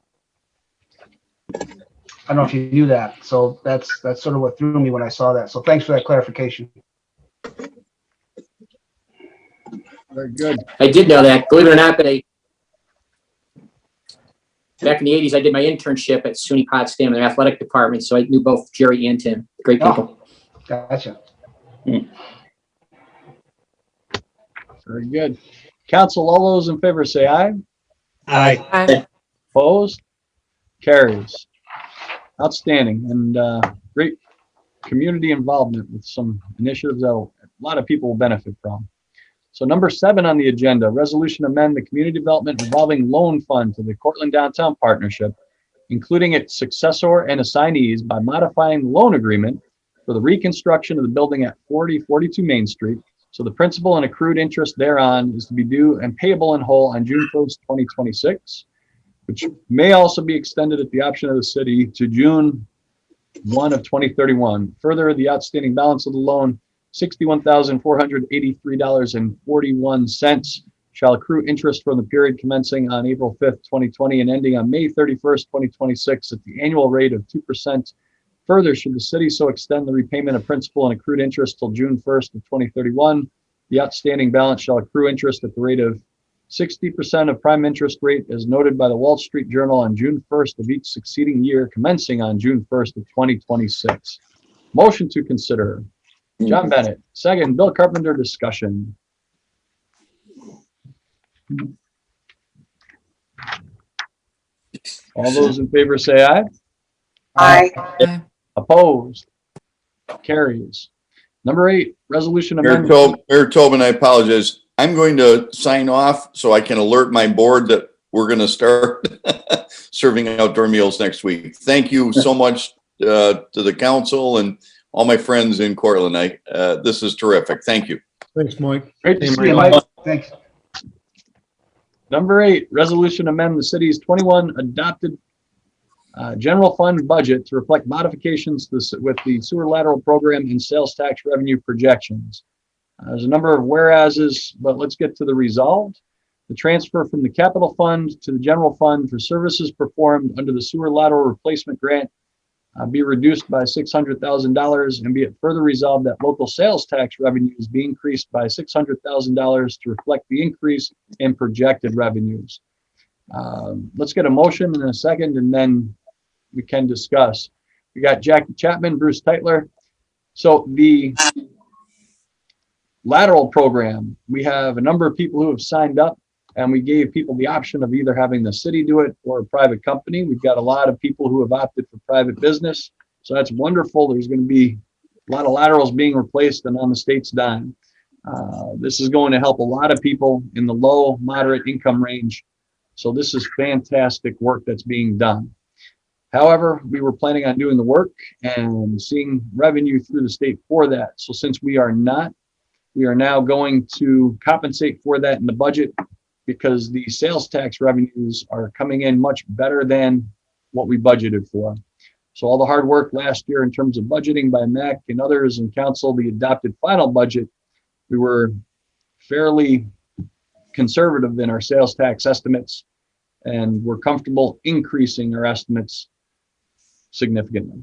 I don't know if you knew that. So that's sort of what threw me when I saw that. So thanks for that clarification. Very good. I did know that. Believe it or not, but back in the 80s, I did my internship at SUNY Potsdam in their athletic department. So I knew both Jerry and Tim. Great people. Gotcha. Very good. Council, all those in favor say aye. Aye. Opposed? Carries. Outstanding and great community involvement with some initiatives that a lot of people will benefit from. So number 7 on the agenda, resolution amend the community development revolving loan fund to the Cortland Downtown Partnership, including its successor and assignees by modifying the loan agreement for the reconstruction of the building at 4042 Main Street. So the principal and accrued interest thereon is to be due and payable in whole on June 1st, 2026, which may also be extended at the option of the city to June 1 of 2031. Further, the outstanding balance of the loan, $61,483.41, shall accrue interest from the period commencing on April 5th, 2020 and ending on May 31st, 2026 at the annual rate of 2%. Further, should the city so extend the repayment of principal and accrued interest till June 1st of 2031, the outstanding balance shall accrue interest at the rate of 60% of prime interest rate as noted by the Wall Street Journal on June 1st of each succeeding year commencing on June 1st of 2026. Motion to consider. John Bennett. Second, Bill Carpenter. Discussion. All those in favor say aye. Aye. Opposed? Carries. Number 8, resolution amendment. Mayor Tobin, I apologize. I'm going to sign off so I can alert my board that we're going to start serving outdoor meals next week. Thank you so much to the council and all my friends in Cortland. This is terrific. Thank you. Thanks, Mike. Great to See see you, you, Mike. Mike. Thanks. Number 8, resolution amend the city's 21 adopted general fund budget to reflect modifications with the sewer lateral program and sales tax revenue projections. There's a number of whereases, but let's get to the resolved. The transfer from the capital fund to the general fund for services performed under the sewer lateral replacement grant be reduced by $600,000, and be it further resolved that local sales tax revenues be increased by $600,000 to reflect the increase in projected revenues. Let's get a motion in a second and then we can discuss. We got Jackie Chapman, Bruce Teitler. So the lateral program, we have a number of people who have signed up, and we gave people the option of either having the city do it or a private company. We've got a lot of people who have opted for private business. So that's wonderful. There's going to be a lot of laterals being replaced and on the state's dime. This is going to help a lot of people in the low, moderate income range. So this is fantastic work that's being done. However, we were planning on doing the work and seeing revenue through the state for that. So since we are not, we are now going to compensate for that in the budget, because the sales tax revenues are coming in much better than what we budgeted for. So all the hard work last year in terms of budgeting by Mac and others in council, the adopted final budget, we were fairly conservative in our sales tax estimates, and we're comfortable increasing our estimates significantly.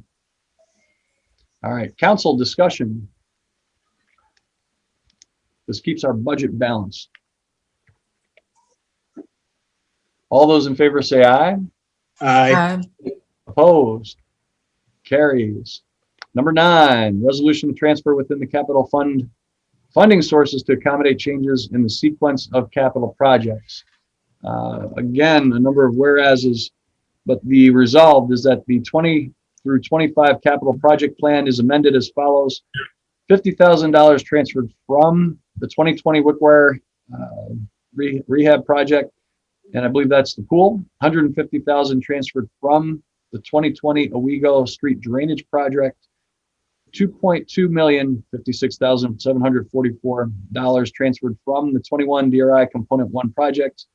All right, council discussion. This keeps our budget balanced. All those in favor say aye. Aye. Opposed? Carries. Number 9, resolution to transfer within the capital fund funding sources to accommodate changes in the sequence of capital projects. Again, a number of whereases, but the resolved is that the 20 through 25 capital project plan is amended as follows. $50,000 transferred from the 2020 Wickwire rehab project, and I believe that's the pool. $150,000 transferred from the 2020 Owego Street Drainage Project. $2,256,744 transferred from the 21 DRI Component 1 project.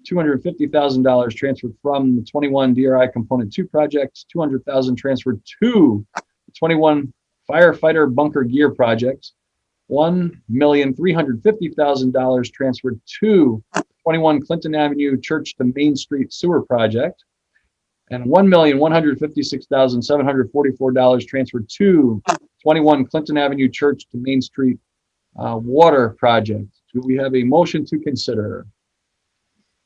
$250,000 transferred from the 21 DRI Component 2 project. $200,000 transferred to the 21 Firefighter Bunker Gear project. $1,350,000 transferred to 21 Clinton Avenue Church to Main Street Sewer project. And $1,156,744 transferred to 21 Clinton Avenue Church to Main Street water project. Do we have a motion to consider?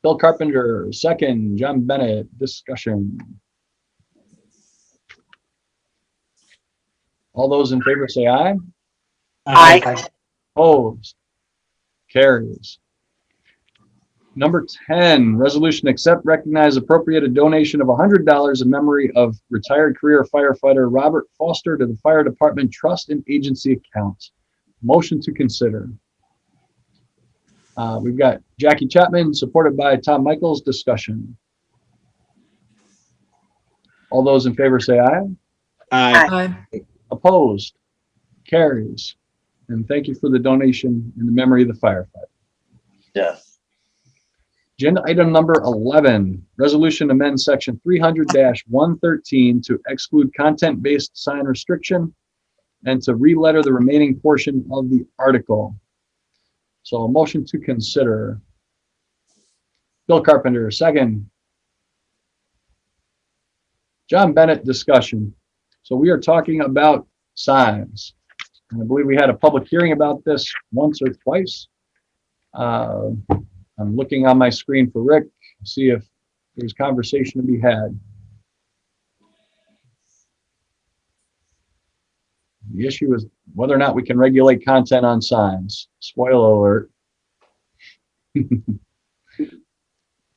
Bill Carpenter, second. John Bennett, discussion. All those in favor say aye. Aye. Opposed? Carries. Number 10, resolution accept, recognize, appropriate a donation of $100 in memory of retired career firefighter Robert Foster to the Fire Department Trust and Agency account. Motion to consider. We've got Jackie Chapman, supported by Tom Michaels. Discussion. All those in favor say aye. Aye. Opposed? Carries. And thank you for the donation in the memory of the firefighter. Yes. Agenda item number 11, resolution to amend section 300-113 to exclude content-based sign restriction and to re-letter the remaining portion of the article. So a motion to consider. Bill Carpenter, second. John Bennett, discussion. So we are talking about signs. And I believe we had a public hearing about this once or twice. I'm looking on my screen for Rick, see if there's conversation to be had. The issue is whether or not we can regulate content on signs. Spoiler alert.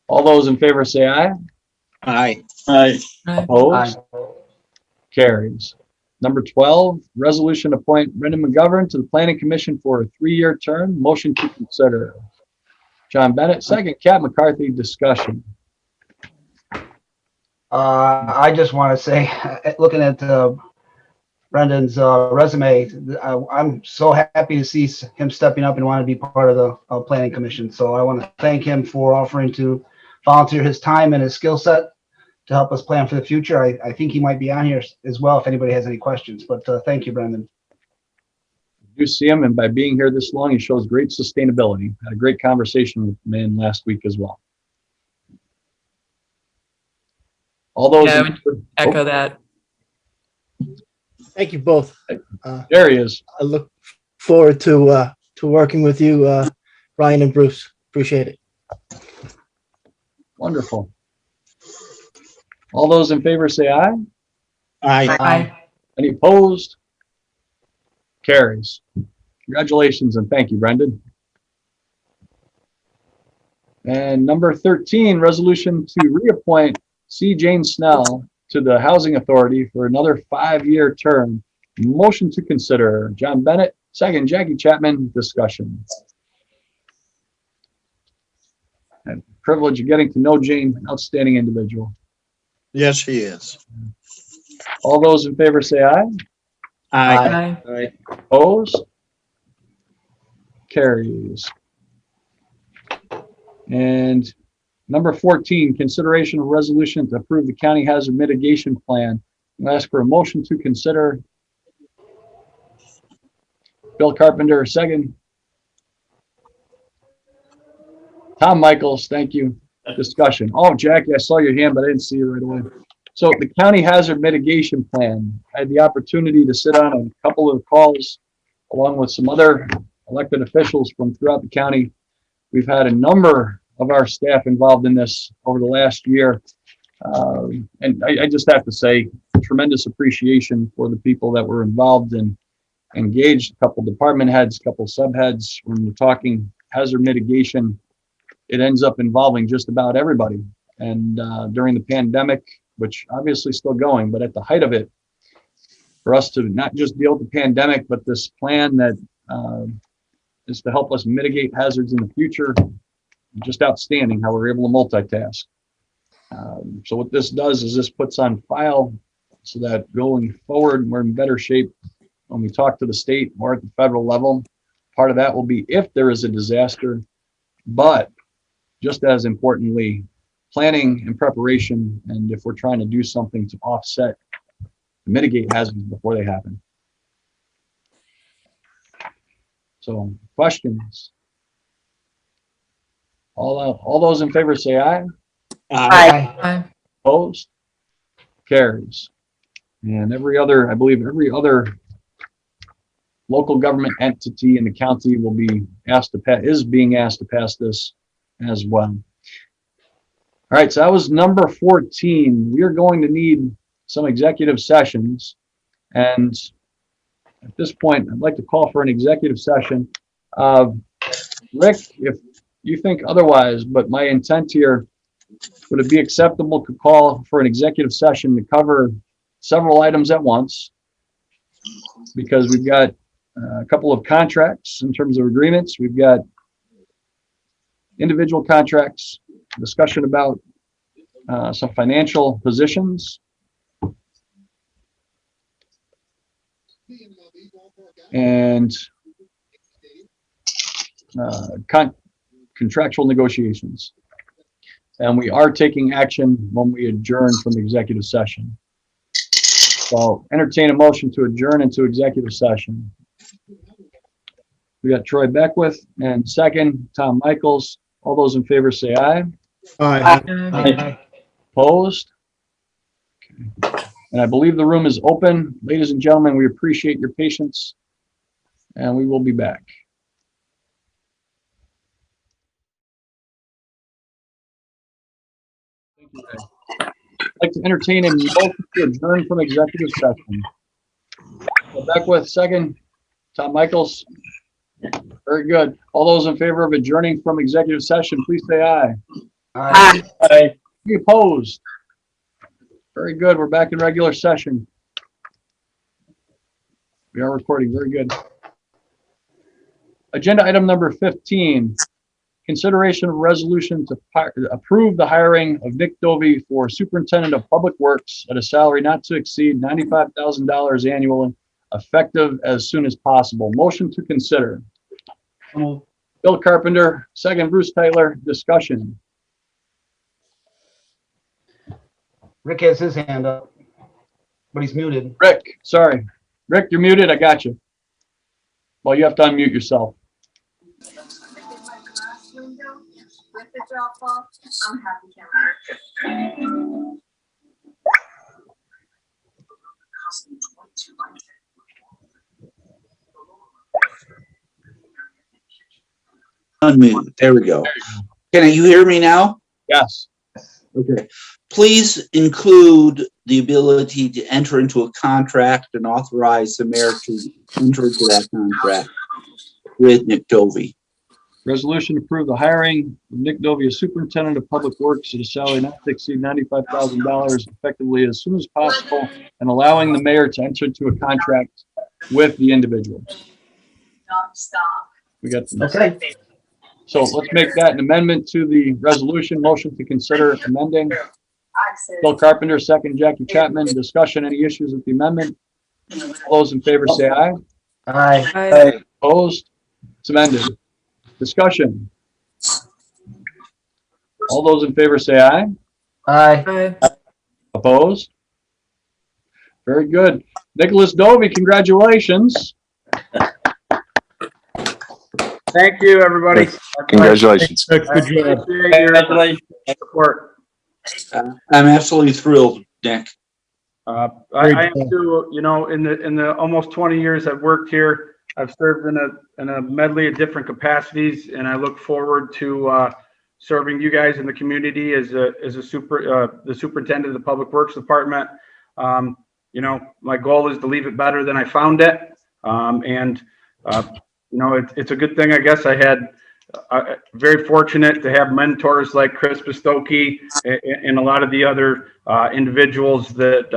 All those in favor say aye. Aye. Aye. Opposed? Carries. Number 12, resolution to appoint Brendan McGovern to the Planning Commission for a 3-year term. Motion to consider. John Bennett, second. Cat McCarthy, discussion. I just want to say, looking at Brendan's resume, I'm so happy to see him stepping up and want to be part of the Planning Commission. So I want to thank him for offering to volunteer his time and his skill set to help us plan for the future. I think he might be on here as well if anybody has any questions. But thank you, Brendan. You see him, and by being here this long, he shows great sustainability. Had a great conversation with the man last week as well. All those. Yeah, I would echo that. Thank you both. There he is. I look forward to working with you, Ryan and Bruce. Appreciate it. Wonderful. All those in favor say aye. Aye. Any opposed? Carries. Congratulations and thank you, Brendan. And number 13, resolution to reappoint C. Jane Snell to the Housing Authority for another 5-year term. Motion to consider. John Bennett, second. Jackie Chapman, discussion. And privilege of getting to know Jane, outstanding individual. Yes, she is. All those in favor say aye. Aye. Opposed? Carries. And number 14, consideration of resolution to approve the county hazard mitigation plan. I'll ask for a motion to consider. Bill Carpenter, second. Tom Michaels, thank you. Discussion. Oh, Jackie, I saw your hand, but I didn't see you right away. So the county hazard mitigation plan, I had the opportunity to sit on a couple of calls along with some other elected officials from throughout the county. We've had a number of our staff involved in this over the last year. And I just have to say tremendous appreciation for the people that were involved and engaged, a couple department heads, a couple subheads. When we're talking hazard mitigation, it ends up involving just about everybody. And during the pandemic, which obviously still going, but at the height of it, for us to not just deal with the pandemic, but this plan that is to help us mitigate hazards in the future, just outstanding how we're able to multitask. So what this does is this puts on file so that going forward, we're in better shape when we talk to the state or at the federal level. Part of that will be if there is a disaster, but just as importantly, planning and preparation, and if we're trying to do something to offset, mitigate hazards before they happen. So questions? All those in favor say aye. Aye. Opposed? Carries. And every other, I believe every other local government entity in the county will be asked to pass, is being asked to pass this as well. All right, so that was number 14. We are going to need some executive sessions. And at this point, I'd like to call for an executive session. Rick, if you think otherwise, but my intent here, would it be acceptable to call for an executive session to cover several items at once? Because we've got a couple of contracts in terms of agreements. We've got individual contracts, discussion about some financial positions, and contractual negotiations. And we are taking action when we adjourn from executive session. So entertain a motion to adjourn into executive session. We got Troy Beckwith and second, Tom Michaels. All those in favor say aye. Aye. Opposed? Okay. And I believe the room is open. Ladies and gentlemen, we appreciate your patience and we will be back. Thank you, Ray. I'd like to entertain a motion to adjourn from executive session. So Beckwith, second. Tom Michaels. Very good. All those in favor of adjourning from executive session, please say aye. Aye. Aye. Any opposed? Very good. We're back in regular session. We are recording. Very good. Agenda item number 15. Consideration of resolution to approve the hiring of Nick Dovey for Superintendent of Public Works at a salary not to exceed $95,000 annually, effective as soon as possible. Motion to consider. Bill Carpenter, second Bruce Tyler. Discussion. Rick has his hand up, but he's muted. Rick, sorry. Rick, you're muted. I got you. Well, you have to unmute yourself. Unmute. There we go. Can you hear me now? Yes. Okay. Please include the ability to enter into a contract and authorize the mayor to enter into that contract with Nick Dovey. Resolution to approve the hiring of Nick Dovey as Superintendent of Public Works at a salary not to exceed $95,000 effectively as soon as possible, and allowing the mayor to enter into a contract with the individual. We got some. Okay. So let's make that an amendment to the resolution. Motion to consider amending. Bill Carpenter, second Jackie Chapman. Discussion, any issues with the amendment? All those in favor say aye. Aye. Opposed? It's amended. Discussion. All those in favor say aye. Aye. Opposed? Very good. Nicholas Dovey, congratulations. Thank you, everybody. Congratulations. Good job. Congratulations. Support. I'm absolutely thrilled, Nick. I am too. You know, in the almost 20 years I've worked here, I've served in a medley of different capacities, and I look forward to serving you guys in the community as the superintendent of the Public Works Department. You know, my goal is to leave it better than I found it. You know, it's a good thing, I guess. I had very fortunate to have mentors like Chris Bistocki and a lot of the other individuals that,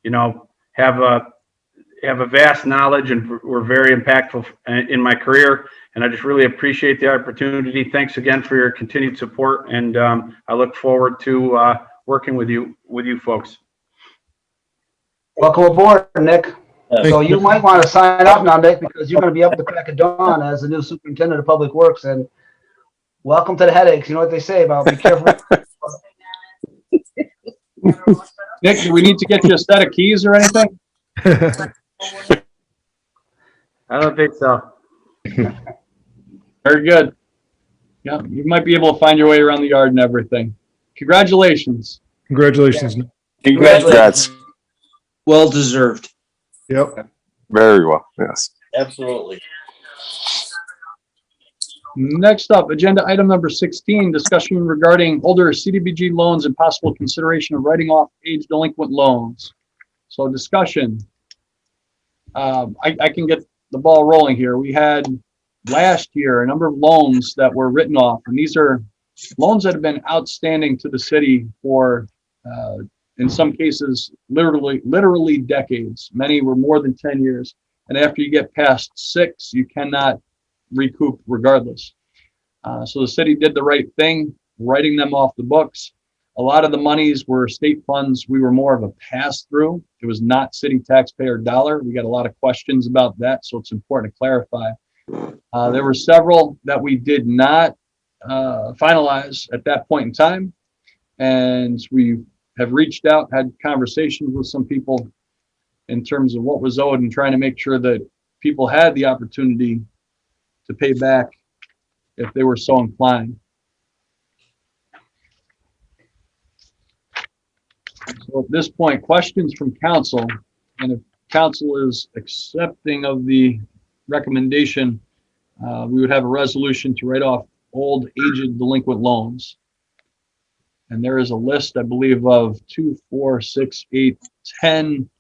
you know, have a vast knowledge and were very impactful in my career. And I just really appreciate the opportunity. Thanks again for your continued support. And I look forward to working with you folks. Welcome aboard, Nick. So you might want to sign up now, Nick, because you're going to be up at the crack of dawn as the new superintendent of Public Works. And welcome to the headaches. You know what they say about be careful. Nick, do we need to get you a set of keys or anything? I don't think so. Very good. Yeah, you might be able to find your way around the yard and everything. Congratulations. Congratulations. Congratulations. Well deserved. Yep. Very well. Yes. Absolutely. Next up, agenda item number 16, discussion regarding older CDBG loans and possible consideration of writing off age delinquent loans. So discussion. I can get the ball rolling here. We had last year a number of loans that were written off, and these are loans that have been outstanding to the city for in some cases literally decades. Many were more than 10 years, and after you get past 6, you cannot recoup regardless. So the city did the right thing, writing them off the books. A lot of the monies were state funds. We were more of a pass-through. It was not city taxpayer dollar. We got a lot of questions about that, so it's important to clarify. There were several that we did not finalize at that point in time, and we have reached out, had conversations with some people in terms of what was owed and trying to make sure that people had the opportunity to pay back if they were so inclined. So at this point, questions from council, and if council is accepting of the recommendation, we would have a resolution to write off old aged delinquent loans. And there is a list, I believe, of 2, 4, 6, 8, 10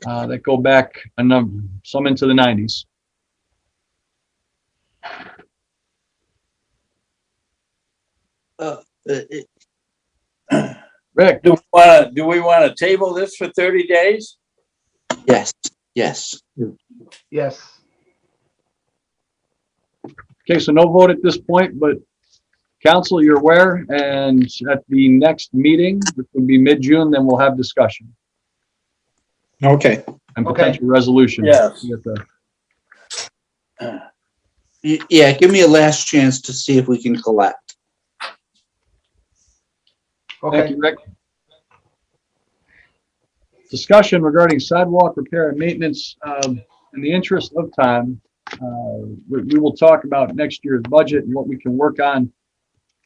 that go back a number, some into the 90s. Rick, Do we want to table this for 30 days? Yes, yes. Yes. okay, so no vote at this point, but council, you're aware, and at the next meeting, which would be mid-June, then we'll have discussion Okay. and potential resolution. Yes. Yeah, give me a last chance to see if we can collect. Thank Okay. you, Rick. Discussion regarding sidewalk repair and maintenance. In the interest of time, we will talk about next year's budget and what we can work on.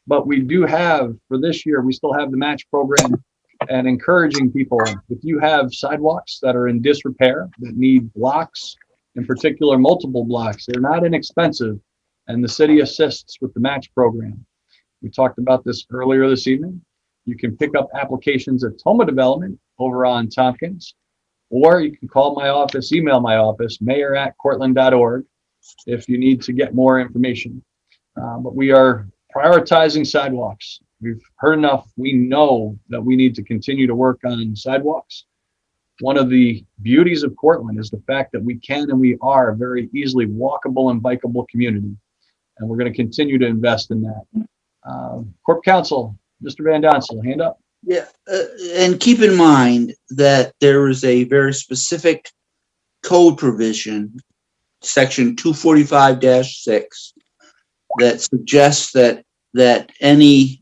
But we do have, for this year, we still have the match program and encouraging people, if you have sidewalks that are in disrepair, that need blocks, in particular multiple blocks, they're not inexpensive, and the city assists with the match program. We talked about this earlier this evening. You can pick up applications at Toma Development over on Tompkins, or you can call my office, email my office, mayor@cortland.org, if you need to get more information. But we are prioritizing sidewalks. We've heard enough. We know that we need to continue to work on sidewalks. One of the beauties of Cortland is the fact that we can and we are a very easily walkable and bikeable community. And we're going to continue to invest in that. Corp Council, Mr. Van Donsel, hand up. Yeah, and keep in mind that there is a very specific code provision, section 245-6, that suggests that any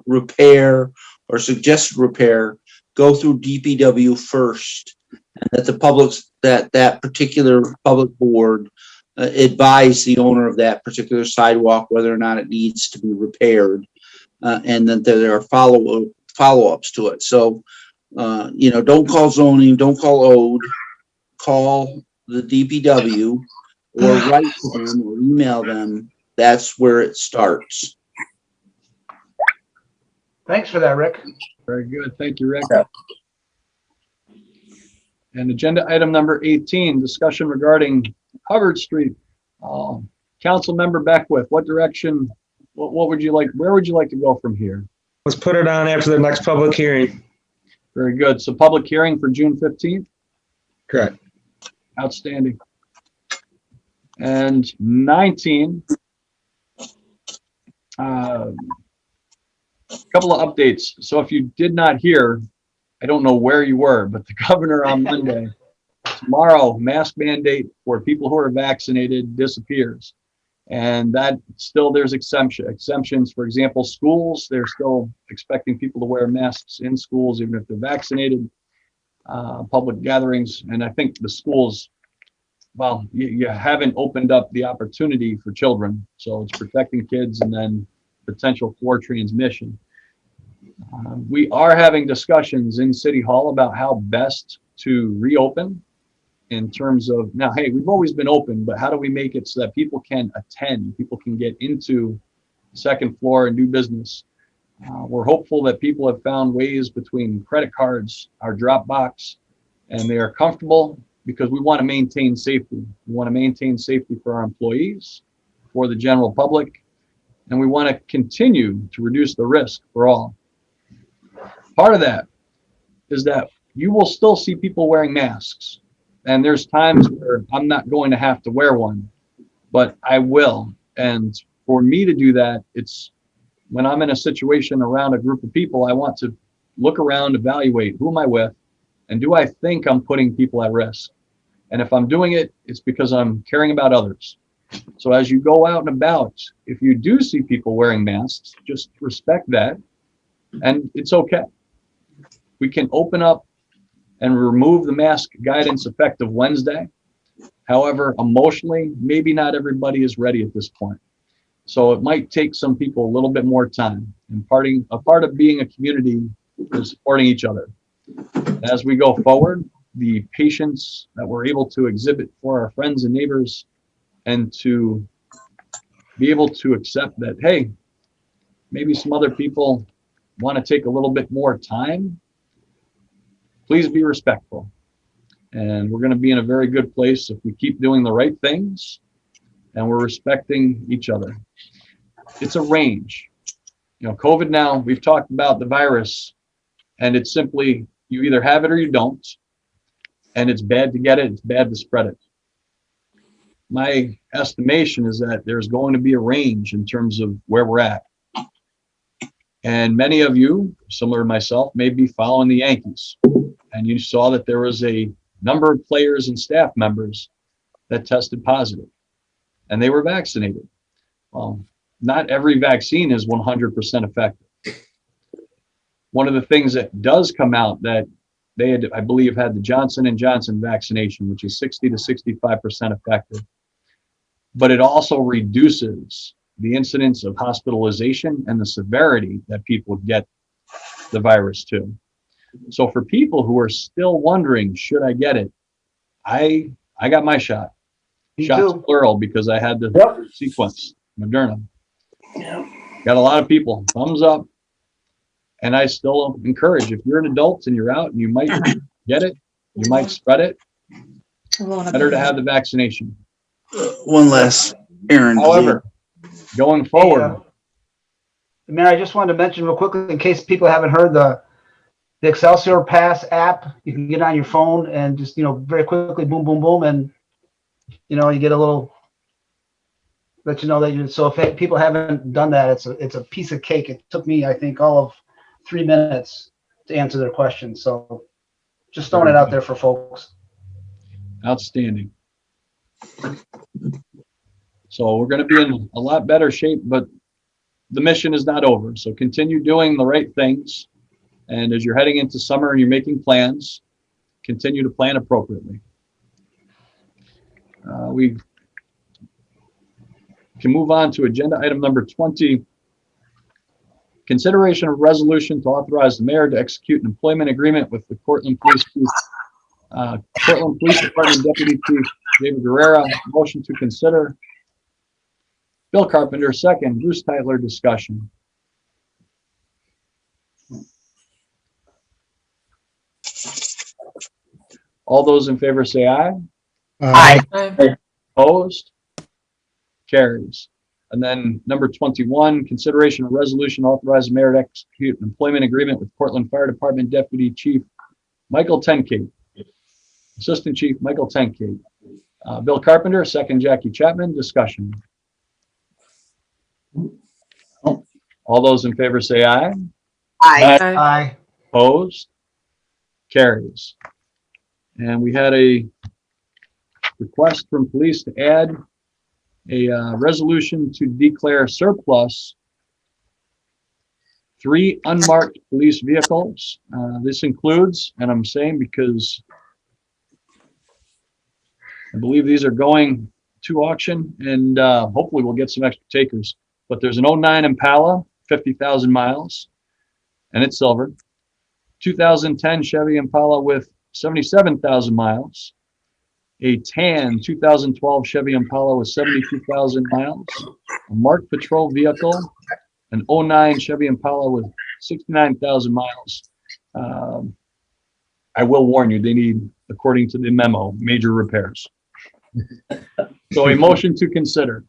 repair or suggested repair go through DPW first, and that that particular public board advise the owner of that particular sidewalk whether or not it needs to be repaired, and that there are follow-ups to it. So, don't call zoning, don't call ODE, call the DPW or write to them or email them That's where it starts. Thanks for that, Rick. Very good. Thank you, Rick. And agenda item number 18, discussion regarding Hubbard Street. Council member Beckwith, what direction, what would you like, where would you like to go from here? Let's put it on after the next public hearing. Very good. So public hearing for June 15th? Correct. Outstanding. And 19, couple of updates. So if you did not hear, I don't know where you were, but the governor on Monday, tomorrow, mask mandate for people who are vaccinated disappears. And that still, there's exemptions. For example, schools, they're still expecting people to wear masks in schools, even if they're vaccinated. Public gatherings, and I think the schools, well, you haven't opened up the opportunity for children. So it's protecting kids and then potential for transmission. We are having discussions in City Hall about how best to reopen in terms of, now, hey, we've always been open, but how do we make it so that people can attend, people can get into the second floor and do business? We're hopeful that people have found ways between credit cards, our drop box, and they are comfortable because we want to maintain safety. We want to maintain safety for our employees, for the general public, and we want to continue to reduce the risk for all. Part of that is that you will still see people wearing masks. And there's times where I'm not going to have to wear one, but I will. And for me to do that, it's when I'm in a situation around a group of people, I want to look around, evaluate who am I with, and do I think I'm putting people at risk? And if I'm doing it, it's because I'm caring about others. So as you go out and about, if you do see people wearing masks, just respect that, and it's okay. We can open up and remove the mask guidance effective Wednesday. However, emotionally, maybe not everybody is ready at this point. So it might take some people a little bit more time. And a part of being a community is supporting each other. As we go forward, the patience that we're able to exhibit for our friends and neighbors, and to be able to accept that, hey, maybe some other people want to take a little bit more time, please be respectful. And we're going to be in a very good place if we keep doing the right things and we're respecting each other. It's a range. You know, COVID now, we've talked about the virus, and it's simply, you either have it or you don't. And it's bad to get it, it's bad to spread it. My estimation is that there's going to be a range in terms of where we're at. And many of you, similar to myself, may be following the Yankees. And you saw that there was a number of players and staff members that tested positive, and they were vaccinated. Well, not every vaccine is 100% effective. One of the things that does come out that they had, I believe, had the Johnson & Johnson vaccination, which is 60 to 65% effective. But it also reduces the incidence of hospitalization and the severity that people get the virus to. So for people who are still wondering, should I get it? I got my shot. Shots plural, because I had the sequence, Moderna. Got a lot of people, thumbs up. And I still encourage, if you're an adult and you're out and you might get it, you might spread it, better to have the vaccination. One last errand. However, going forward. Mayor, I just wanted to mention real quickly, in case people haven't heard, the Excelsior Pass app, you can get on your phone and just, very quickly, boom, boom, boom, and, you get a little, let you know that you, so if people haven't done that, it's a piece of cake. It took me, I think, all of 3 minutes to answer their questions. So just throwing it out there for folks. Outstanding. So we're going to be in a lot better shape, but the mission is not over. So continue doing the right things. And as you're heading into summer and you're making plans, continue to plan appropriately. We can move on to agenda item number 20. Consideration of resolution to authorize the mayor to execute an employment agreement with the Cortland Police Chief, Cortland Police Department Deputy Chief David Guerrera. Motion to consider. Bill Carpenter, second. Bruce Tyler, discussion. All those in favor say aye. Aye. Opposed? Carries. And then number 21, consideration of resolution authorizing mayor to execute an employment agreement with Cortland Fire Department Deputy Chief Michael Tenkate. Assistant Chief Michael Tenkate. Bill Carpenter, second. Jackie Chapman, discussion. All those in favor say aye. Aye. Opposed? Carries. And we had a request from police to add a resolution to declare surplus 3 unmarked police vehicles. This includes, and I'm saying because I believe these are going to auction, and hopefully we'll get some extra takers. But there's an 09 Impala, 50,000 miles, and it's silver. 2010 Chevy Impala with 77,000 miles. A tan 2012 Chevy Impala with 72,000 miles. A marked patrol vehicle, an 09 Chevy Impala with 69,000 miles. I will warn you, they need, according to the memo, major repairs. So a motion to consider.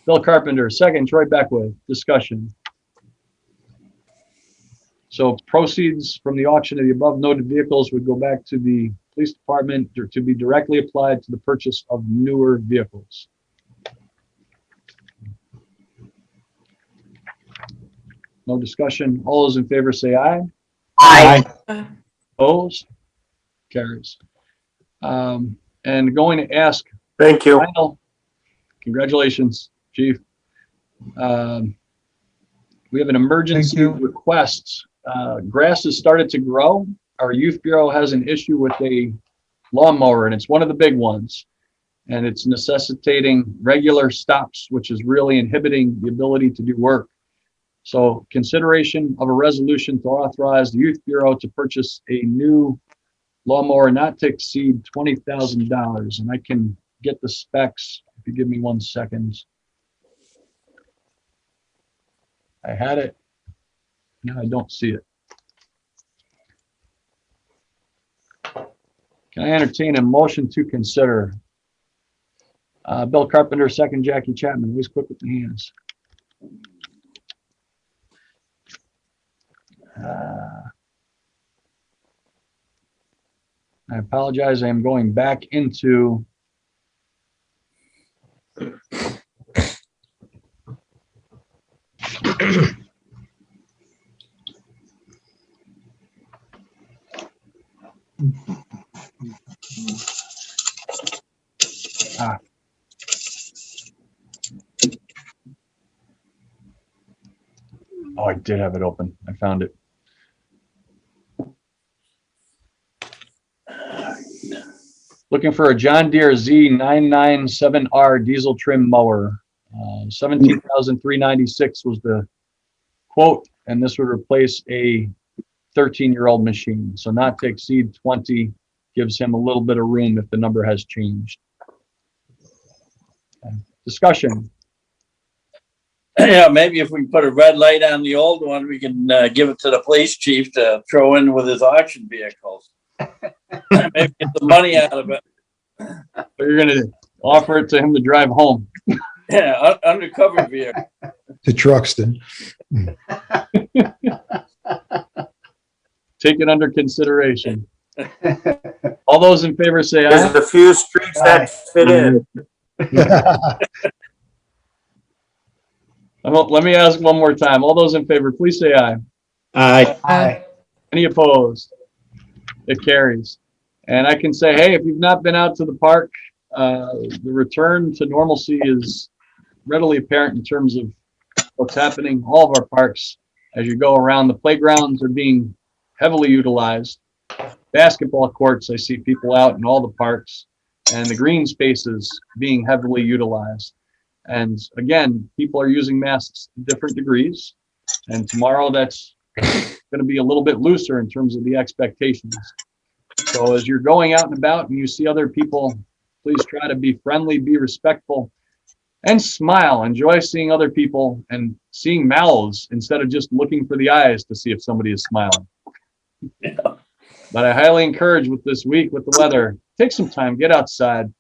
Bill Carpenter, second. Troy Beckwith, discussion. So proceeds from the auction of the above noted vehicles would go back to the police department to be directly applied to the purchase of newer vehicles. No discussion. All those in favor say aye. Aye. Opposed? Carries. And going to ask. Thank you. Final, congratulations, Chief. We have an emergency request. Grass has started to grow. Our youth bureau has an issue with a lawnmower, and it's one of the big ones. And it's necessitating regular stops, which is really inhibiting the ability to do work. So consideration of a resolution to authorize the youth bureau to purchase a new lawnmower not to exceed $20,000. And I can get the specs if you give me 1 second. I had it. Now I don't see it. Can I entertain a motion to consider? Bill Carpenter, second. Jackie Chapman, always quick with the hands. I apologize. I am going back into Oh, I did have it open. I found it. Looking for a John Deere Z997R diesel trim mower. $17,396 was the quote, and this would replace a 13-year-old machine. So not to exceed 20 gives him a little bit of room if the number has changed. Discussion. Yeah, maybe if we put a red light on the old one, we can give it to the police chief to throw in with his auction vehicles. Maybe get the money out of it. But you're going to offer it to him to drive home. Yeah, undercover vehicle. To Truxton. Take it under consideration. All those in favor say aye. There's a few streets that fit in. Let me ask one more time. All those in favor, please say aye. Aye. Any opposed? It carries. And I can say, hey, if you've not been out to the park, the return to normalcy is readily apparent in terms of what's happening in all of our parks. As you go around, the playgrounds are being heavily utilized. Basketball courts, I see people out in all the parks, and the green spaces being heavily utilized. And again, people are using masks to different degrees. And tomorrow that's going to be a little bit looser in terms of the expectations. So as you're going out and about and you see other people, please try to be friendly, be respectful. And smile. Enjoy seeing other people and seeing mouths instead of just looking for the eyes to see if somebody is smiling. But I highly encourage with this week, with the weather, take some time, get outside.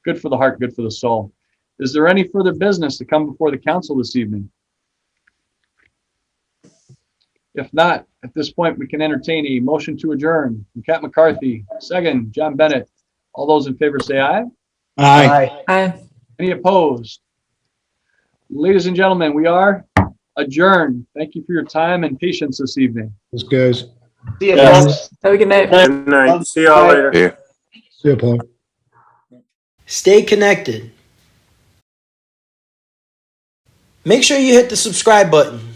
Good for the heart, good for the soul. Is there any further business to come before the council this evening? If not, at this point, we can entertain a motion to adjourn. From Cat McCarthy, second, John Bennett. All those in favor say aye. Aye. Aye. Any opposed? Ladies and gentlemen, we are adjourned. Thank you for your time and patience this evening. Those guys. See you, Yes. folks. Have a good night. Good night. See y'all later. See you, Paul. Stay connected. Make sure you hit the subscribe button.